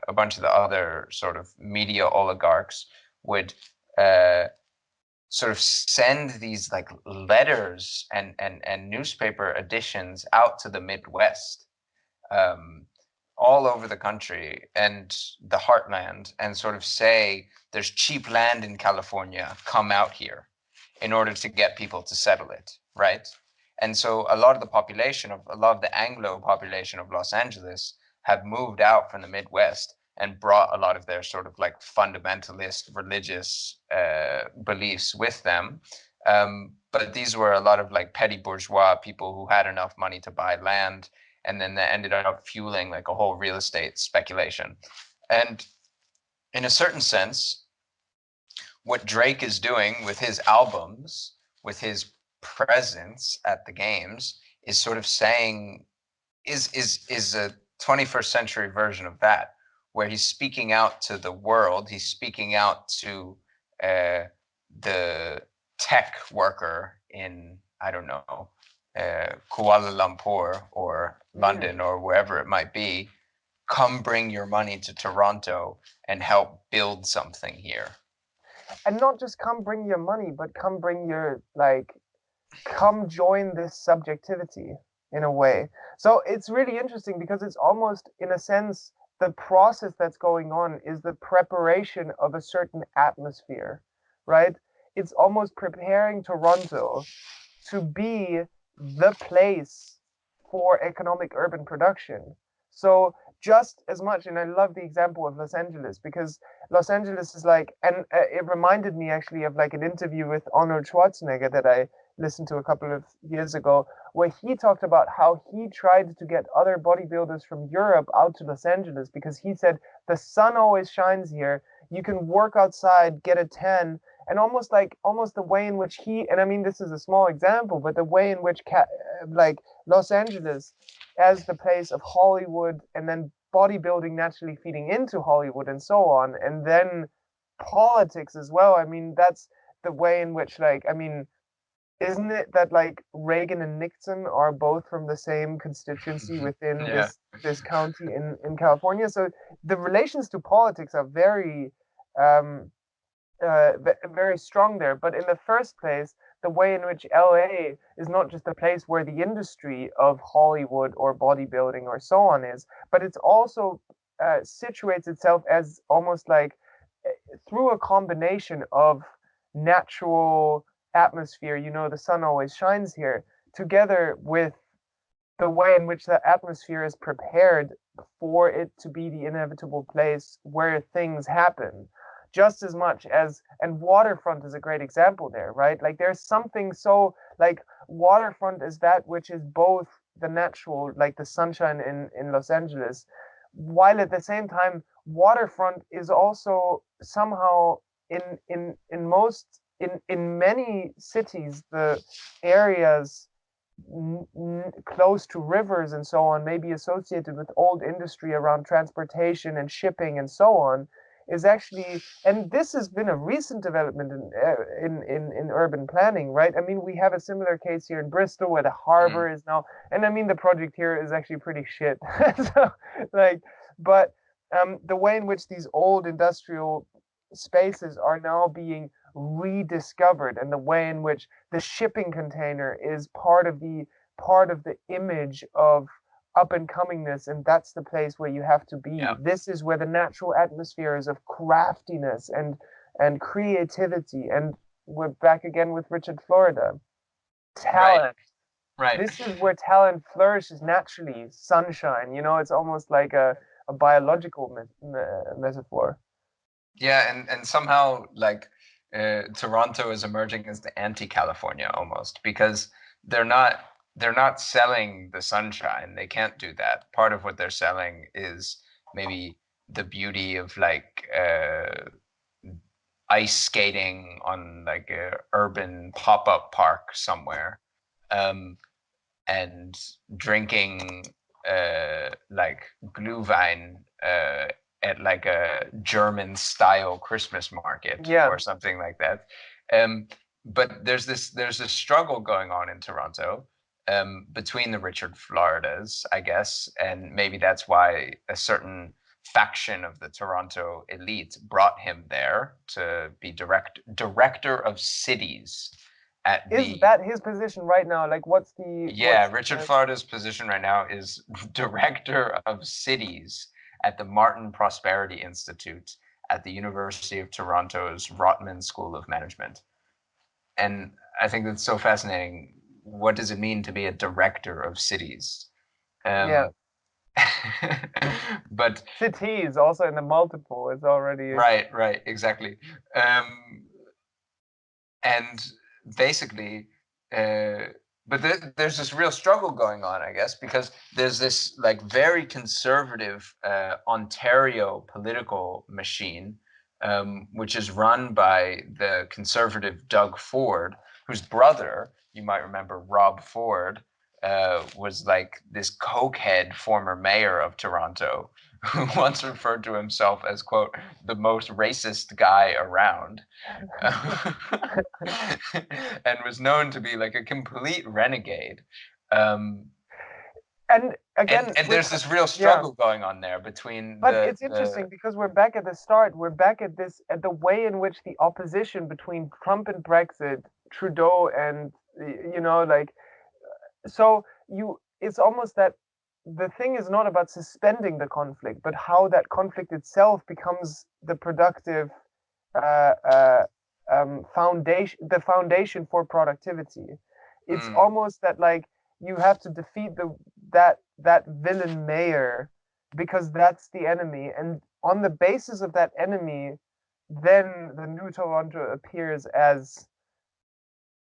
Speaker 2: a bunch of the other sort of media oligarchs would sort of send these like letters and newspaper editions out to the Midwest, um, all over the country and the heartland, and sort of say, there's cheap land in California, come out here, in order to get people to settle it, right? And so a lot of the Anglo population of Los Angeles have moved out from the Midwest and brought a lot of their sort of like fundamentalist religious beliefs with them. But these were a lot of like petty bourgeois people who had enough money to buy land, and then that ended up fueling like a whole real estate speculation. And in a certain sense, what Drake is doing with his albums, with his presence at the games, is sort of saying, is a 21st century version of that, where he's speaking out to the world. He's speaking out to the tech worker in, I don't know, Kuala Lumpur or London or wherever it might be. Come bring your money to Toronto and help build something here.
Speaker 1: And not just come bring your money, but come bring your, like, come join this subjectivity in a way. So it's really interesting because it's almost, in a sense, the process that's going on is the preparation of a certain atmosphere, right? It's almost preparing Toronto to be the place for economic urban production. So just as much, and I love the example of Los Angeles, because Los Angeles is like, and it reminded me actually of like an interview with Arnold Schwarzenegger that I listened to a couple of years ago, where he talked about how he tried to get other bodybuilders from Europe out to Los Angeles because he said the sun always shines here. You can work outside, get a tan, and almost the way in which he, and I mean this is a small example, but the way in which like Los Angeles as the place of Hollywood, and then bodybuilding naturally feeding into Hollywood and so on, and then politics as well. I mean, that's the way in which, like, I mean, isn't it that like Reagan and Nixon are both from the same constituency within
Speaker 2: Yeah.
Speaker 1: this county in California? So the relations to politics are very um, very strong there. But in the first place, the way in which LA is not just a place where the industry of Hollywood or bodybuilding or so on is, but it's also situates itself as almost like through a combination of natural atmosphere, you know, the sun always shines here, together with the way in which the atmosphere is prepared for it to be the inevitable place where things happen. Just as much as, and waterfront is a great example there, right? Like there's something so, like, waterfront is that which is both the natural, like the sunshine in Los Angeles, while at the same time, waterfront is also somehow in most in many cities, the areas close to rivers and so on, may be associated with old industry around transportation and shipping and so on, is actually, and this has been a recent development in urban planning, right? I mean, we have a similar case here in Bristol where the harbor is now, and I mean, the project here is actually pretty shit. So, like, but the way in which these old industrial spaces are now being rediscovered, and the way in which the shipping container is part of the image of up and comingness, and that's the place where you have to be.
Speaker 2: Yeah.
Speaker 1: This is where the natural atmosphere is of craftiness and creativity, and we're back again with Richard Florida. Talent.
Speaker 2: Right.
Speaker 1: This is where talent flourishes naturally. Sunshine, you know, it's almost like a biological metaphor.
Speaker 2: Yeah, and somehow like Toronto is emerging as the anti-California almost, because they're not selling the sunshine. They can't do that. Part of what they're selling is maybe the beauty of like ice skating on like a urban pop-up park somewhere, and drinking like Glühwein at like a German style Christmas market or something like that. But there's a struggle going on in Toronto between the Richard Floridas, I guess, and maybe that's why a certain faction of the Toronto elite brought him there to be director of cities at
Speaker 1: Is
Speaker 2: the.
Speaker 1: that his position right now? Like,
Speaker 2: Yeah, Richard Florida's position right now is director of cities at the Martin Prosperity Institute at the University of Toronto's Rotman School of Management. And I think that's so fascinating. What does it mean to be a director of cities?
Speaker 1: yeah,
Speaker 2: But
Speaker 1: cities also in the multiple is already
Speaker 2: right, exactly. And basically, but there's this real struggle going on, I guess, because there's this like very conservative Ontario political machine, which is run by the conservative Doug Ford, whose brother, you might remember, Rob Ford, was like this cokehead former mayor of Toronto, who once referred to himself as, quote, the most racist guy around. And was known to be like a complete renegade.
Speaker 1: and again
Speaker 2: And there's this real
Speaker 1: yeah.
Speaker 2: struggle going on there between
Speaker 1: But it's interesting because we're back at the start. We're back at the way in which the opposition between Trump and Brexit, Trudeau and, like, so it's almost that the thing is not about suspending the conflict, but how that conflict itself becomes the productive uh, uh, foundation for productivity. It's almost that, like, you have to defeat that villain mayor because that's the enemy, and on the basis of that enemy, then the new Toronto appears as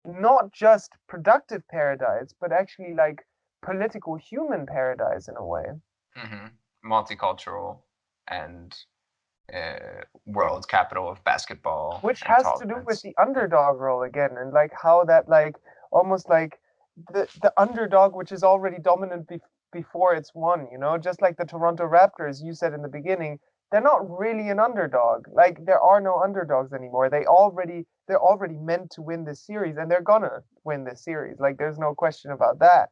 Speaker 1: not just productive paradise, but actually like political human paradise in a way.
Speaker 2: Multicultural and world capital of basketball,
Speaker 1: which
Speaker 2: and
Speaker 1: has to do with
Speaker 2: tolerance.
Speaker 1: the underdog role again, and like how that, like, almost like the underdog which is already dominant before it's won, just like the Toronto Raptors, you said in the beginning, they're not really an underdog. Like, there are no underdogs anymore. They're already meant to win this series, and they're gonna win this series. Like, there's no question about that.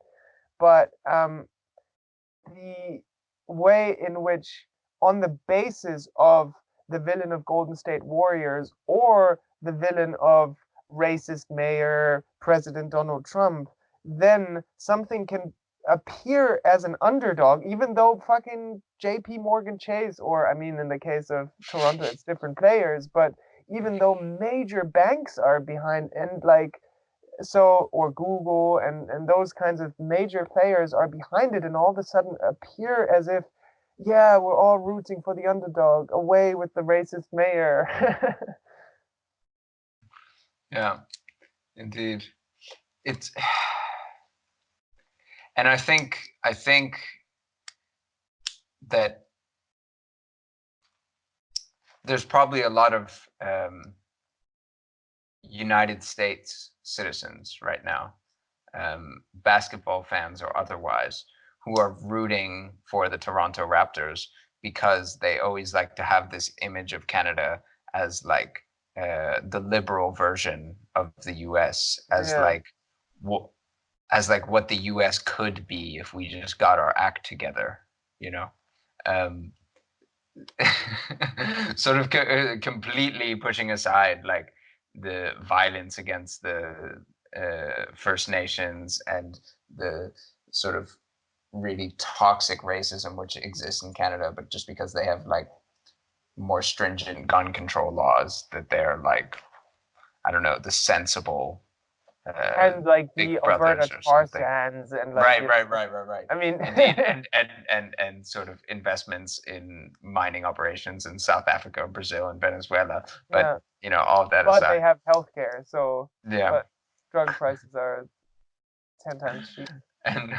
Speaker 1: But the way in which, on the basis of the villain of Golden State Warriors or the villain of racist mayor President Donald Trump, then something can appear as an underdog, even though fucking JP Morgan Chase, or I mean, in the case of Toronto, it's different players, but even though major banks are behind, and like, so, or Google and those kinds of major players are behind it, and all of a sudden appear as if, yeah, we're all rooting for the underdog, away with the racist mayor.
Speaker 2: Yeah, indeed. It's and I think that there's probably a lot of United States citizens right now, basketball fans or otherwise, who are rooting for the Toronto Raptors because they always like to have this image of Canada as like the liberal version of the US, as
Speaker 1: Yeah.
Speaker 2: like what the US could be if we just got our act together, you know. Um, sort of completely pushing aside like the violence against the First Nations and the sort of really toxic racism which exists in Canada, but just because they have like more stringent gun control laws, that they're like, I don't know, the sensible
Speaker 1: And like
Speaker 2: big
Speaker 1: the Alberta
Speaker 2: brothers or
Speaker 1: tar
Speaker 2: something.
Speaker 1: sands, and like,
Speaker 2: Right.
Speaker 1: I mean,
Speaker 2: Indeed, and sort of investments in mining operations in South Africa, Brazil, and Venezuela. But
Speaker 1: yeah,
Speaker 2: all of that
Speaker 1: but they
Speaker 2: aside,
Speaker 1: have healthcare, so,
Speaker 2: yeah,
Speaker 1: but drug prices are 10 times cheap.
Speaker 2: and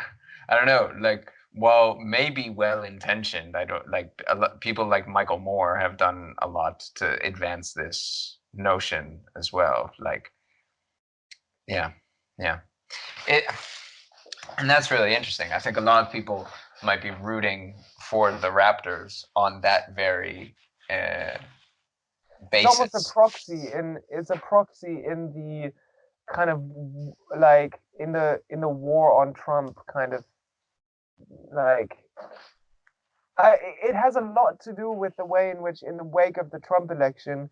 Speaker 2: I don't know, like, while maybe well intentioned, I don't like people like Michael Moore have done a lot to advance this notion as well. Like, yeah, it. And that's really interesting. I think a lot of people might be rooting for the Raptors on that very
Speaker 1: It's almost a
Speaker 2: basis.
Speaker 1: proxy in it's a proxy in the kind of like in the war on Trump kind of like it has a lot to do with the way in which in the wake of the Trump election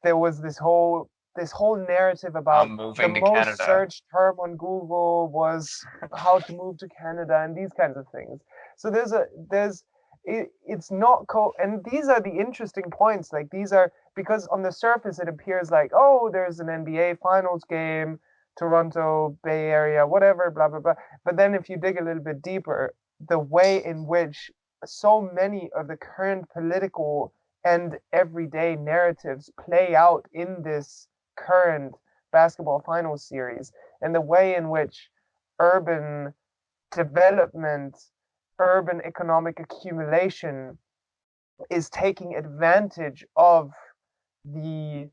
Speaker 1: there was this whole narrative about
Speaker 2: I'm
Speaker 1: the
Speaker 2: moving to
Speaker 1: most
Speaker 2: Canada.
Speaker 1: searched term on Google was how to move to Canada and these kinds of things. So it's not and these are the interesting points. Like these are because on the surface it appears like, oh, there's an NBA finals game, Toronto, Bay Area, whatever, blah blah blah. But then if you dig a little bit deeper, the way in which so many of the current political and everyday narratives play out in this current basketball finals series, and the way in which urban development, urban economic accumulation is taking advantage the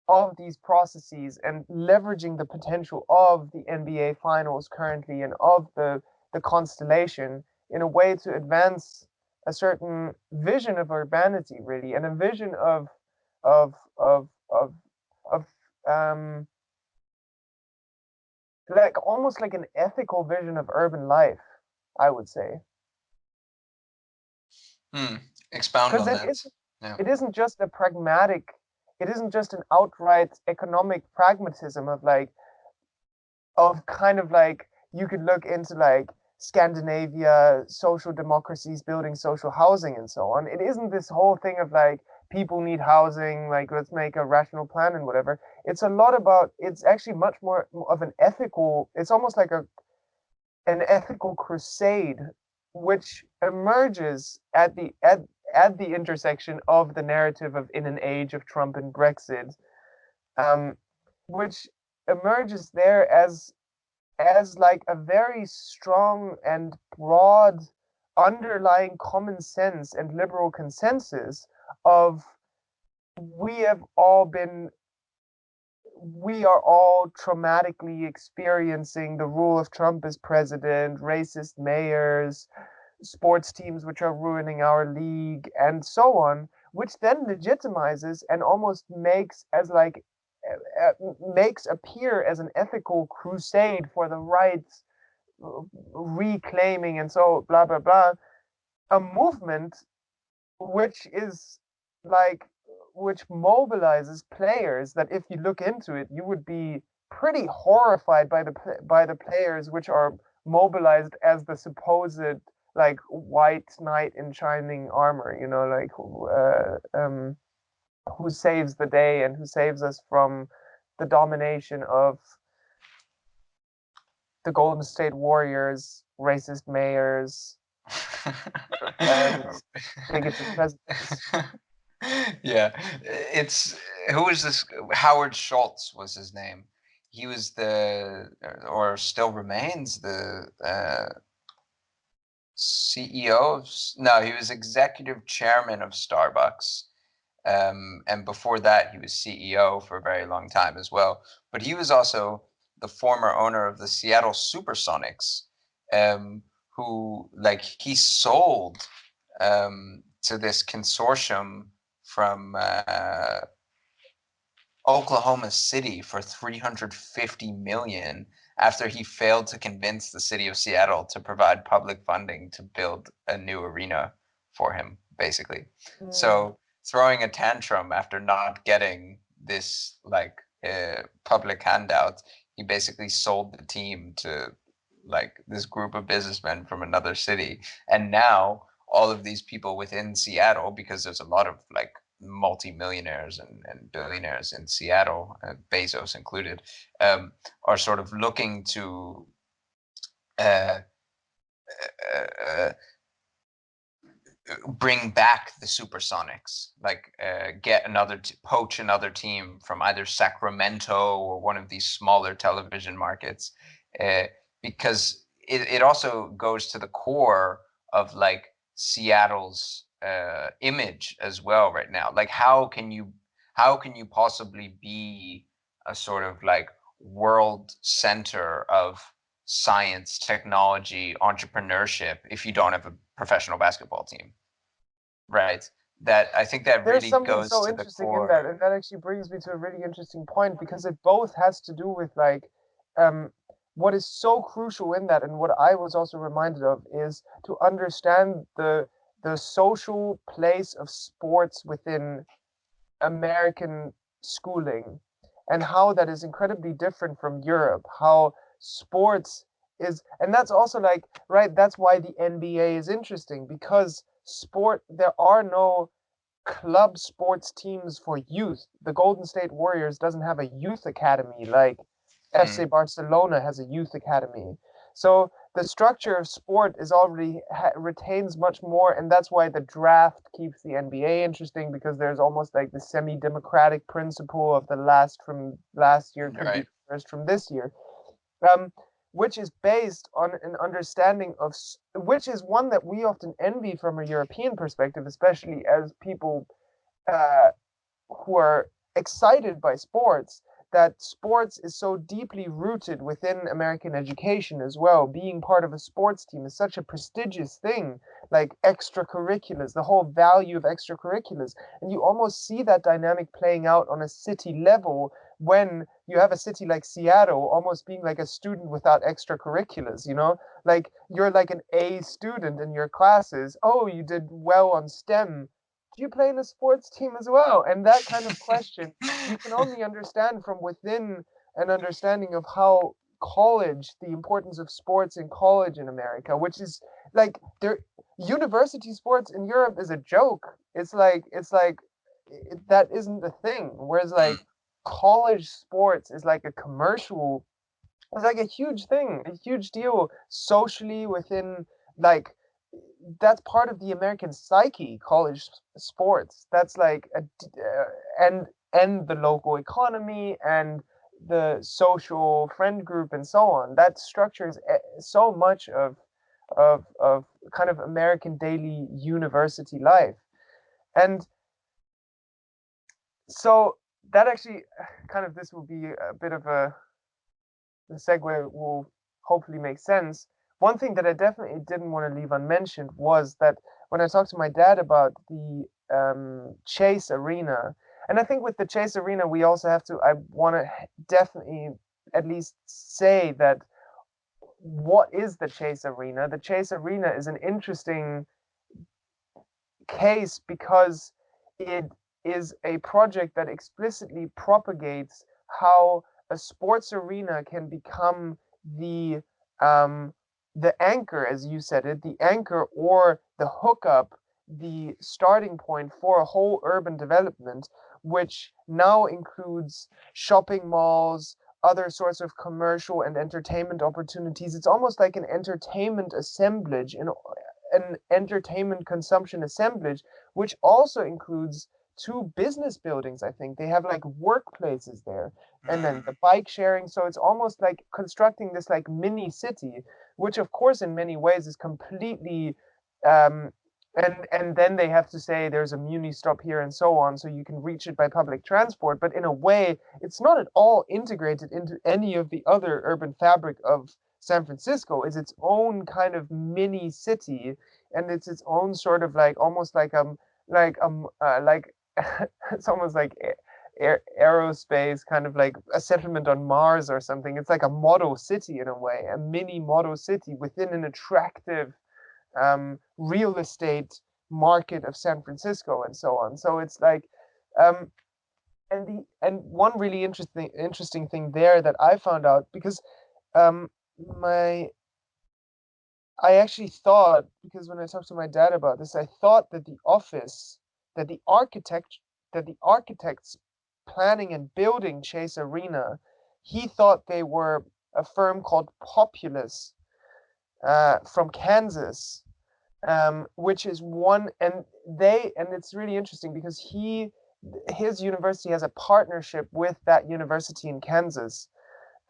Speaker 1: of these processes and leveraging the potential of the NBA finals currently and of the constellation in a way to advance a certain vision of urbanity, really, and a vision of of of of like almost like an ethical vision of urban life, I would say.
Speaker 2: Expound
Speaker 1: Because
Speaker 2: on that. Yeah.
Speaker 1: it isn't just a pragmatic, it isn't just an outright economic pragmatism of like of kind of like you could look into like Scandinavia, social democracies building social housing and so on. It isn't this whole thing of like people need housing, like let's make a rational plan and whatever. It's a lot about it's actually much more of an ethical, it's almost like an ethical crusade which emerges at the intersection of the narrative of in an age of Trump and Brexit, um, which emerges there as like a very strong and broad underlying common sense and liberal consensus of we have all been we are all traumatically experiencing the rule of Trump as president, racist mayors, sports teams which are ruining our league, and so on, which then legitimizes and almost makes as like makes appear as an ethical crusade for the rights reclaiming and so blah blah blah, a movement which is like which mobilizes players that if you look into it you would be pretty horrified by the players which are mobilized as the supposed like white knight in shining armor, you know, like who saves the day and who saves us from the domination of the Golden State Warriors, racist mayors, and bigoted presidents.
Speaker 2: Yeah, it's who was this? Howard Schultz was his name. He was the, or still remains the CEO of, no, he was executive chairman of Starbucks. And before that, he was CEO for a very long time as well. But he was also the former owner of the Seattle Supersonics, who, like, he sold to this consortium from Oklahoma City for 350 million after he failed to convince the city of Seattle to provide public funding to build a new arena for him, basically. So throwing a tantrum after not getting this like public handout, he basically sold the team to like this group of businessmen from another city. And now all of these people within Seattle, because there's a lot of like multimillionaires and billionaires in Seattle, Bezos included, are sort of looking to uh, uh, bring back the Supersonics, like get poach another team from either Sacramento or one of these smaller television markets, uh, because it also goes to the core of like Seattle's image as well right now. Like how can you possibly be a sort of like world center of science, technology, entrepreneurship if you don't have a professional basketball team, right? that I think that
Speaker 1: There's
Speaker 2: really
Speaker 1: something
Speaker 2: goes
Speaker 1: so
Speaker 2: to the
Speaker 1: interesting in that,
Speaker 2: core.
Speaker 1: and that actually brings me to a really interesting point, because it both has to do with like um what is so crucial in that, and what I was also reminded of, is to understand the social place of sports within American schooling, and how that is incredibly different from Europe. How sports is, and that's also like, right, that's why the NBA is interesting, because there are no club sports teams for youth. The Golden State Warriors doesn't have a youth academy like FC
Speaker 2: Mm,
Speaker 1: Barcelona has a youth academy. So the structure of sport is already retains much more, and that's why the draft keeps the NBA interesting, because there's almost like the semi-democratic principle of the last from last year could be
Speaker 2: right.
Speaker 1: the first from this year, um, which is based on an understanding of, which is one that we often envy from a European perspective, especially as people uh, who are excited by sports, that sports is so deeply rooted within American education as well. Being part of a sports team is such a prestigious thing, like extracurriculars, the whole value of extracurriculars. And you almost see that dynamic playing out on a city level, when you have a city like Seattle almost being like a student without extracurriculars, you know? Like you're like an A student in your classes. Oh, you did well on STEM. Do you play in a sports team as well? And that kind of question you can only understand from within an understanding of how college, the importance of sports in college in America, which is like there, university sports in Europe is a joke. That isn't a thing. Whereas like
Speaker 2: Mm,
Speaker 1: college sports is like a commercial, it's like a huge thing, a huge deal socially within, like, that's part of the American psyche, college sports. That's like and the local economy and the social friend group and so on. That structures so much of kind of American daily university life. And so that actually kind of, this will be a bit of a, the segue will hopefully make sense. One thing that I definitely didn't want to leave unmentioned was that when I talked to my dad about the Chase Arena, and I think with the Chase Arena, we also have to, I want to definitely at least say that, what is the Chase Arena? The Chase Arena is an interesting case because it is a project that explicitly propagates how a sports arena can become the um, the anchor, as you said it, the anchor or the hookup, the starting point for a whole urban development, which now includes shopping malls, other sorts of commercial and entertainment opportunities. It's almost like an entertainment assemblage in an entertainment consumption assemblage, which also includes two business buildings. I think they have like workplaces there, and then the
Speaker 2: mm,
Speaker 1: bike sharing. So it's almost like constructing this like mini city, which of course in many ways is completely um, and then they have to say there's a muni stop here and so on, so you can reach it by public transport. But in a way, it's not at all integrated into any of the other urban fabric of San Francisco. It's its own kind of mini city, and it's its own sort of like almost like it's almost like aerospace, kind of like a settlement on Mars or something. It's like a model city in a way, a mini model city within an attractive real estate market of San Francisco and so on. So it's like, um, and one really interesting thing there that I found out, because um, my I actually thought, because when I talked to my dad about this, I thought that the office, that the architect, that the architects planning and building Chase Arena, he thought they were a firm called Populous from Kansas, which is one, and it's really interesting because his university has a partnership with that university in Kansas,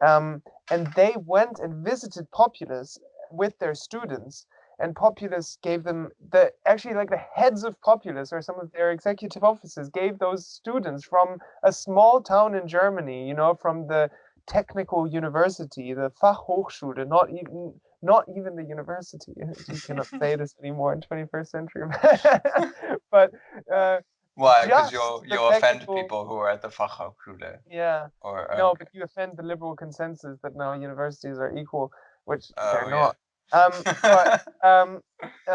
Speaker 1: um, and they went and visited Populous with their students, and Populous gave them the actually like the heads of Populous or some of their executive offices gave those students from a small town in Germany, from the technical university, the Fachhochschule, not even the university. You cannot say this anymore in 21st century. But
Speaker 2: Why? Because
Speaker 1: just the
Speaker 2: you'll offend
Speaker 1: technical,
Speaker 2: people who are at the Fachhochschule.
Speaker 1: yeah.
Speaker 2: Or
Speaker 1: No,
Speaker 2: okay.
Speaker 1: but you offend the liberal consensus that now universities are equal, which they're
Speaker 2: Oh yeah.
Speaker 1: not. But um,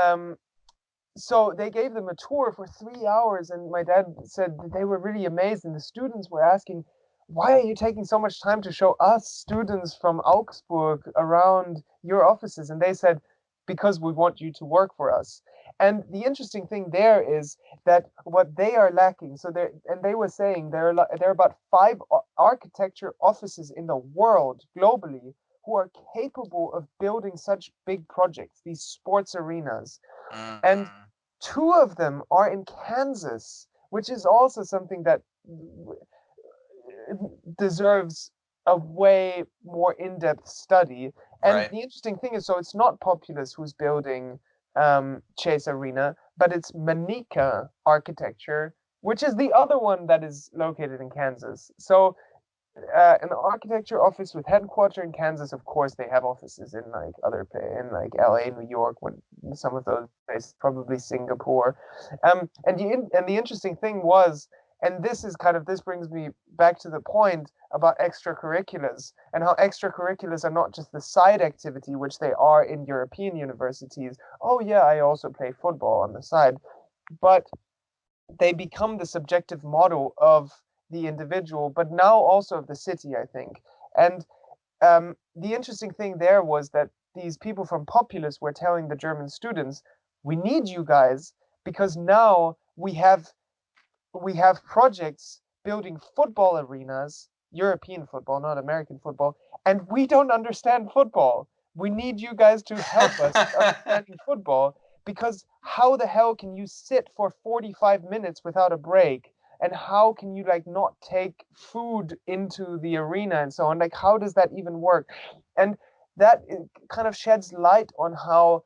Speaker 1: um, so they gave them a tour for 3 hours, and my dad said that they were really amazed, and the students were asking, why are you taking so much time to show us students from Augsburg around your offices? And they said, because we want you to work for us. And the interesting thing there is that what they are lacking, so they were saying there are about five architecture offices in the world globally who are capable of building such big projects, these sports arenas. And
Speaker 2: Mm,
Speaker 1: two of them are in Kansas, which is also something that deserves a way more in-depth study. And
Speaker 2: right.
Speaker 1: the interesting thing is, so it's not Populous who's building Chase Arena, but it's Manica Architecture, which is the other one that is located in Kansas. So an architecture office with headquarters in Kansas. Of course, they have offices in like in like LA, New York, when some of those places, probably Singapore. And the interesting thing was, and this brings me back to the point about extracurriculars and how extracurriculars are not just the side activity, which they are in European universities. Oh yeah, I also play football on the side, but they become the subjective model of the individual, but now also of the city, I think. And the interesting thing there was that these people from Populous were telling the German students, we need you guys because now we have projects building football arenas, European football, not American football, and we don't understand football. We need you guys to help us with understanding football because how the hell can you sit for 45 minutes without a break? And how can you like not take food into the arena and so on? Like, how does that even work? And that kind of sheds light on how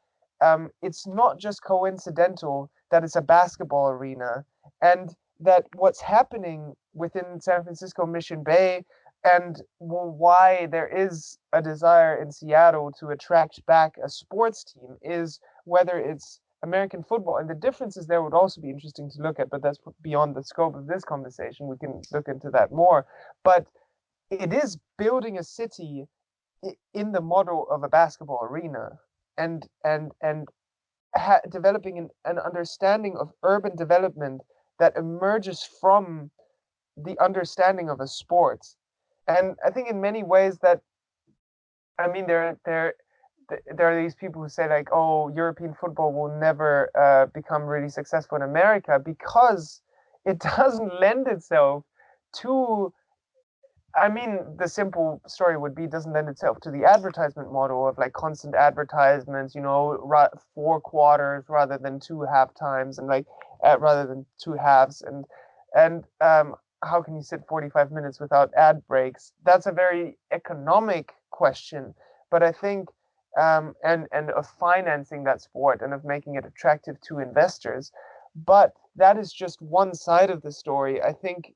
Speaker 1: it's not just coincidental that it's a basketball arena, and that what's happening within San Francisco Mission Bay and why there is a desire in Seattle to attract back a sports team is whether it's American football. And the differences there would also be interesting to look at, but that's beyond the scope of this conversation. We can look into that more. But it is building a city in the model of a basketball arena, and developing an understanding of urban development that emerges from the understanding of a sport. And I think in many ways that, I mean, there are these people who say like, oh, European football will never become really successful in America because it doesn't lend itself to, I mean, the simple story would be doesn't lend itself to the advertisement model of like constant advertisements, 4 quarters rather than two half times, and like rather than two halves, and how can you sit 45 minutes without ad breaks? That's a very economic question, but I think and of financing that sport and of making it attractive to investors. But that is just one side of the story. I think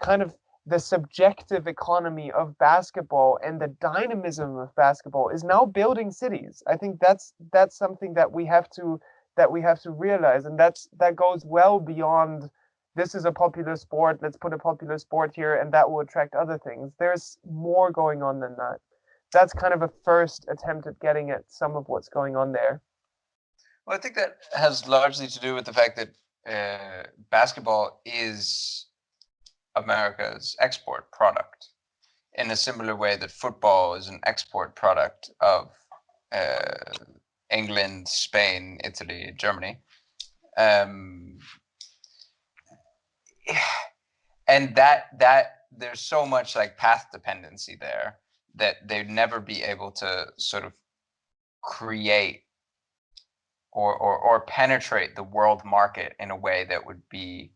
Speaker 1: kind of the subjective economy of basketball and the dynamism of basketball is now building cities. I think that's something that we have to realize, and that goes well beyond this is a popular sport, let's put a popular sport here and that will attract other things. There's more going on than that. That's kind of a first attempt at getting at some of what's going on there.
Speaker 2: Well, I think that has largely to do with the fact that basketball is America's export product in a similar way that football is an export product of uh, England, Spain, Italy, Germany. Um, and that there's so much like path dependency there that they'd never be able to sort of create or penetrate the world market in a way that would be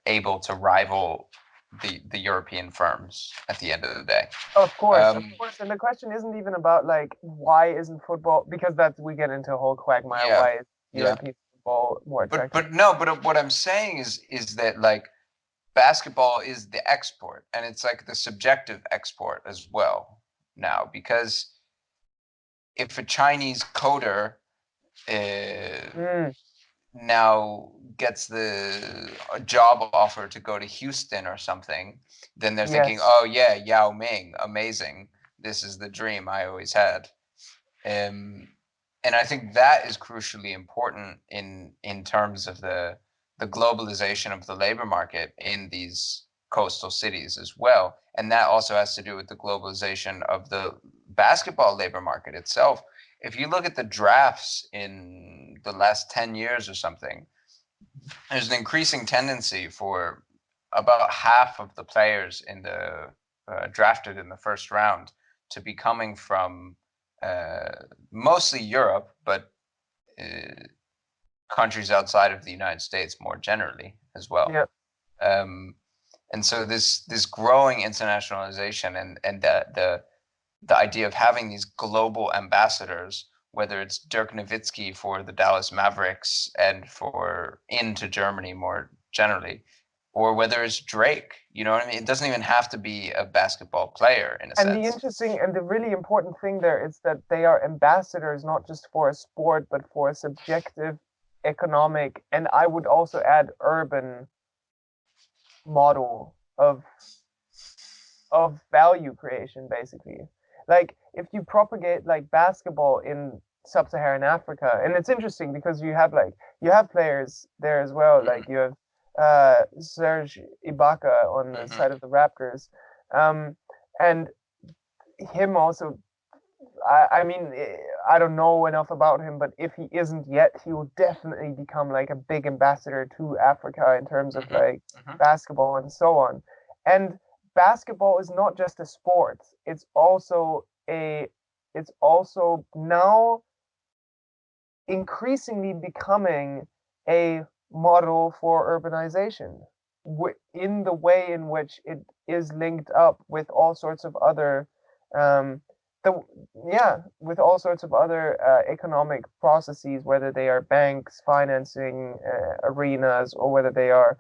Speaker 2: able to rival the European firms at the end of the day.
Speaker 1: Of course, and the question isn't even about like why isn't football, because that we get into a whole quagmire.
Speaker 2: Yeah,
Speaker 1: Why is
Speaker 2: yeah.
Speaker 1: European football more attractive?
Speaker 2: But no, but what I'm saying is that like basketball is the export, and it's like the subjective export as well now, because if a Chinese coder now gets the job offer to go to Houston or something, then they're thinking,
Speaker 1: Yes.
Speaker 2: oh yeah, Yao Ming, amazing. This is the dream I always had. And I think that is crucially important in terms of the globalization of the labor market in these coastal cities as well. And that also has to do with the globalization of the basketball labor market itself. If you look at the drafts in the last 10 years or something, there's an increasing tendency for about half of the players in the drafted in the first round to be coming from mostly Europe, but countries outside of the United States more generally as well.
Speaker 1: Yeah.
Speaker 2: And so this growing internationalization and the idea of having these global ambassadors, whether it's Dirk Nowitzki for the Dallas Mavericks and for into Germany more generally, or whether it's Drake, you know what I mean? It doesn't even have to be a basketball player in a
Speaker 1: And the
Speaker 2: sense.
Speaker 1: interesting and the really important thing there is that they are ambassadors not just for a sport, but for a subjective, economic, and I would also add urban model of value creation, basically. Like if you propagate like basketball in sub-Saharan Africa, and it's interesting because you have players there as well. Like you have Serge Ibaka on the side of the Raptors, and him also. I mean, I don't know enough about him, but if he isn't yet, he will definitely become like a big ambassador to Africa in terms of like basketball and so on. And basketball is not just a sport; it's also now increasingly becoming a model for urbanization in the way in which it is linked up with all sorts of other um, with all sorts of other economic processes, whether they are banks financing arenas or whether they are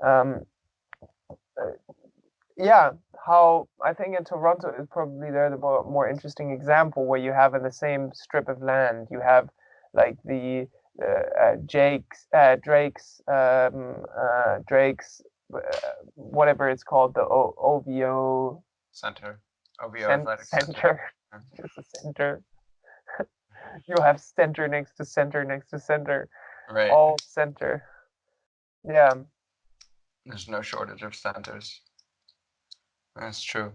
Speaker 1: um, uh, how I think in Toronto is probably there the more interesting example where you have in the same strip of land you have like the Drake's whatever it's called, the OVO
Speaker 2: Center. OVO Athletic
Speaker 1: Center. Just a center. You'll have center next to center next to center.
Speaker 2: Right.
Speaker 1: All center. Yeah.
Speaker 2: There's no shortage of centers. That's true.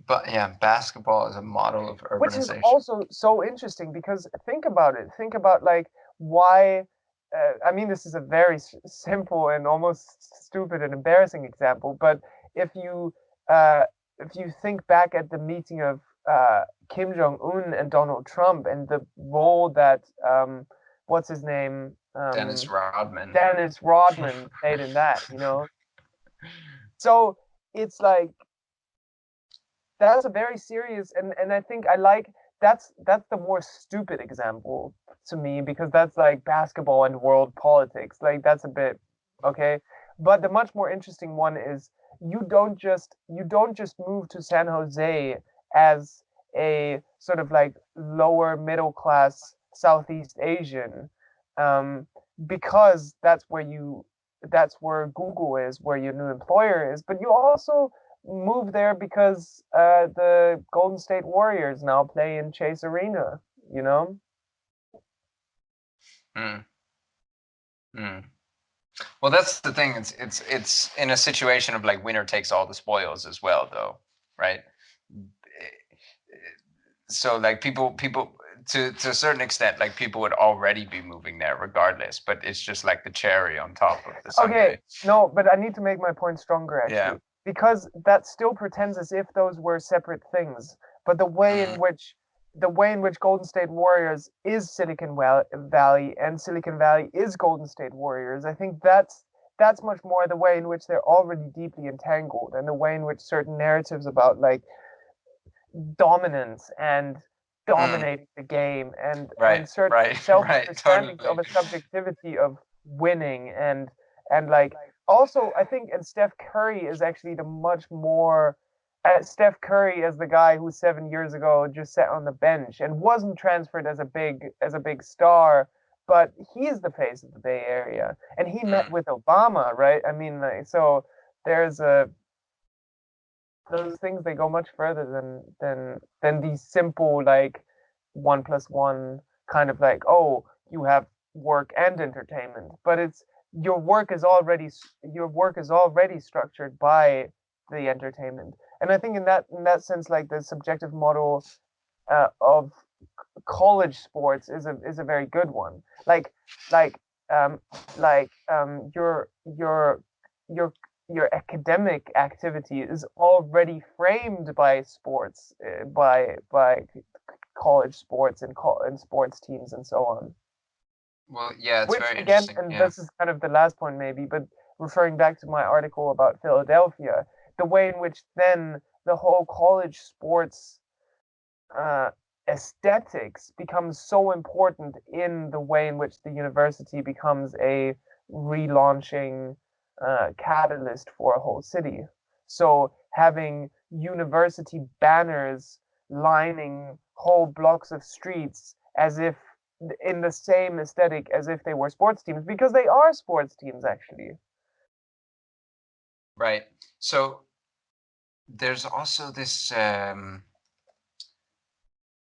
Speaker 2: But yeah, basketball is a model of urbanization.
Speaker 1: Which is also so interesting because think about it. Think about like why. I mean, this is a very simple and almost stupid and embarrassing example, but if you think back at the meeting of Kim Jong Un and Donald Trump and the role that what's his name
Speaker 2: Dennis Rodman
Speaker 1: played in that, you know. So it's like that's a very serious and I think I like that's the more stupid example to me because that's like basketball and world politics. Like that's a bit okay. But the much more interesting one is you don't just move to San Jose as a sort of like lower middle class Southeast Asian because that's where Google is, where your new employer is, but you also move there because the Golden State Warriors now play in Chase Arena, you know?
Speaker 2: Well, that's the thing. It's in a situation of like winner takes all the spoils as well, though, right? So like people to a certain extent, like people would already be moving there regardless, but it's just like the cherry on top of the sundae.
Speaker 1: Okay, no, but I need to make my point stronger actually.
Speaker 2: Yeah.
Speaker 1: Because that still pretends as if those were separate things. But the way in which Golden State Warriors is Silicon Valley and Silicon Valley is Golden State Warriors, I think that's much more the way in which they're already deeply entangled and the way in which certain narratives about like dominance and dominating the game and certain self-understandings of a subjectivity of winning and like also I think and Steph Curry is actually the much more Steph Curry as the guy who 7 years ago just sat on the bench and wasn't transferred as a big star, but he is the face of the Bay Area, and he met
Speaker 2: Mm.
Speaker 1: with Obama, right? I mean, like, so there's a those things, they go much further than these simple like 1 plus 1 kind of like, oh, you have work and entertainment, but it's your work is already structured by the entertainment. And I think in that sense, like the subjective model of college sports is a very good one. Like um your your academic activity is already framed by sports, by college sports and sports teams and so on.
Speaker 2: Well, yeah, it's
Speaker 1: Which
Speaker 2: very
Speaker 1: again,
Speaker 2: interesting.
Speaker 1: and
Speaker 2: Yeah.
Speaker 1: this is kind of the last point maybe, but referring back to my article about Philadelphia, the way in which then the whole college sports uh, aesthetics becomes so important in the way in which the university becomes a relaunching catalyst for a whole city. So having university banners lining whole blocks of streets as if in the same aesthetic as if they were sports teams, because they are sports teams actually.
Speaker 2: Right. So there's also this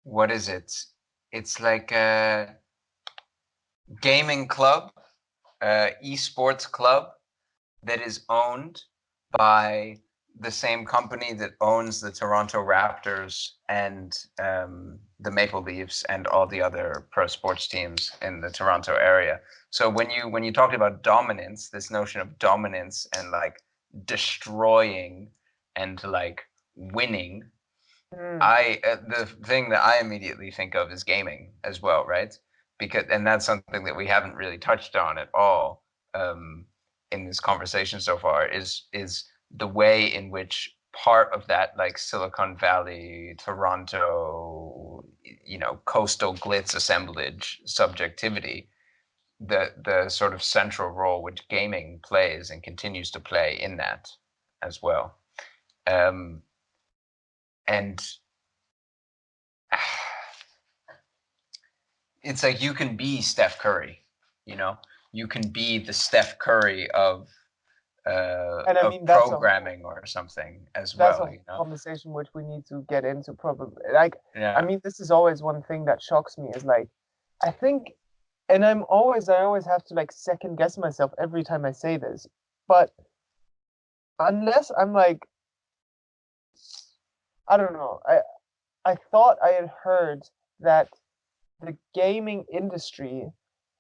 Speaker 2: what is it? It's like a gaming club, esports club that is owned by the same company that owns the Toronto Raptors and the Maple Leafs and all the other pro sports teams in the Toronto area. So when you talked about dominance, this notion of dominance and like destroying and like winning,
Speaker 1: Mm,
Speaker 2: I the thing that I immediately think of is gaming as well, right? Because and that's something that we haven't really touched on at all in this conversation so far is the way in which part of that like Silicon Valley, Toronto, coastal glitz assemblage subjectivity, the sort of central role which gaming plays and continues to play in that as well. Um, and it's like you can be Steph Curry, you know, you can be the Steph Curry
Speaker 1: and I
Speaker 2: of
Speaker 1: mean
Speaker 2: programming or something as
Speaker 1: that's a
Speaker 2: well,
Speaker 1: whole conversation which we need to get into probably. Like, I
Speaker 2: Yeah.
Speaker 1: mean, this is always one thing that shocks me is like, I think, and I always have to like second guess myself every time I say this, but unless I'm like, I don't know, I thought I had heard that the gaming industry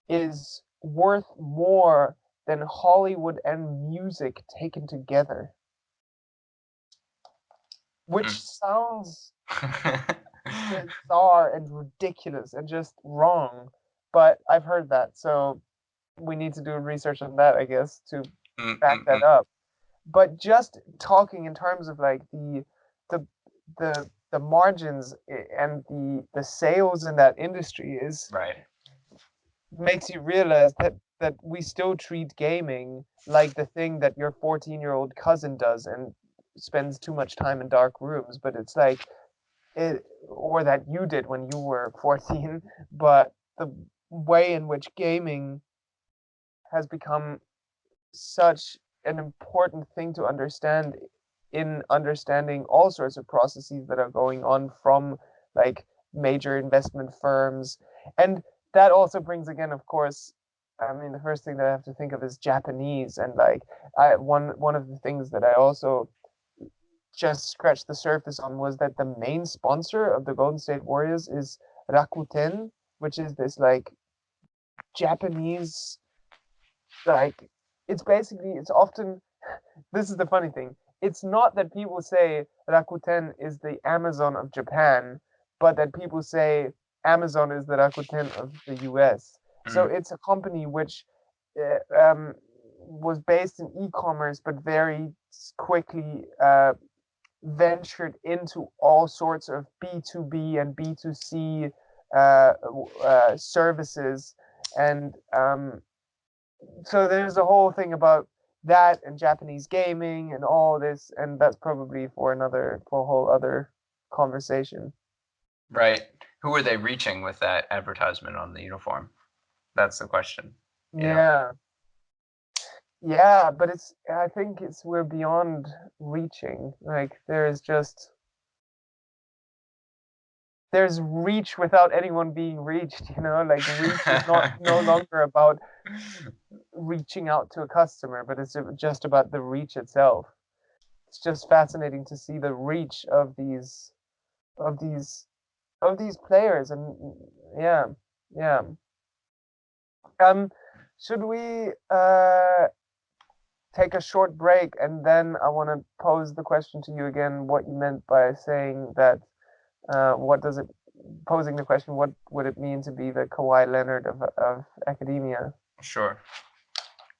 Speaker 1: is worth more than Hollywood and music taken together, which sounds bizarre and ridiculous and just wrong. But I've heard that, so we need to do research on that, I guess, to back that
Speaker 2: Mm-mm-mm.
Speaker 1: up. But just talking in terms of like the the margins and the sales in that industry is
Speaker 2: Right.
Speaker 1: makes you realize that we still treat gaming like the thing that your 14-year-old cousin does and spends too much time in dark rooms, but it's like it, or that you did when you were 14, but the way in which gaming has become such an important thing to understand in understanding all sorts of processes that are going on from like major investment firms. And that also brings again, of course, I mean, the first thing that I have to think of is Japanese. And like one of the things that I also just scratched the surface on was that the main sponsor of the Golden State Warriors is Rakuten, which is this like Japanese, like it's often, this is the funny thing. It's not that people say Rakuten is the Amazon of Japan, but that people say Amazon is the Rakuten of the US. So
Speaker 2: Mm.
Speaker 1: it's a company which was based in e-commerce, but very quickly ventured into all sorts of B2B and B2C services. And so there's a whole thing about that and Japanese gaming and all this, and that's probably for a whole other conversation.
Speaker 2: Right. Who were they reaching with that advertisement on the uniform? That's the question. You know?
Speaker 1: Yeah. Yeah, but I think we're beyond reaching. Like there's reach without anyone being reached, like reach is not no longer about reaching out to a customer, but it's just about the reach itself. It's just fascinating to see the reach of these of these players, and yeah, yeah. Should we take a short break, and then I want to pose the question to you again, what you meant by saying that, what does it, posing the question, what would it mean to be the Kawhi Leonard of academia?
Speaker 2: Sure.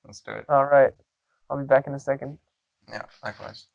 Speaker 2: Let's do it.
Speaker 1: All right. I'll be back in a second.
Speaker 2: Yeah, likewise.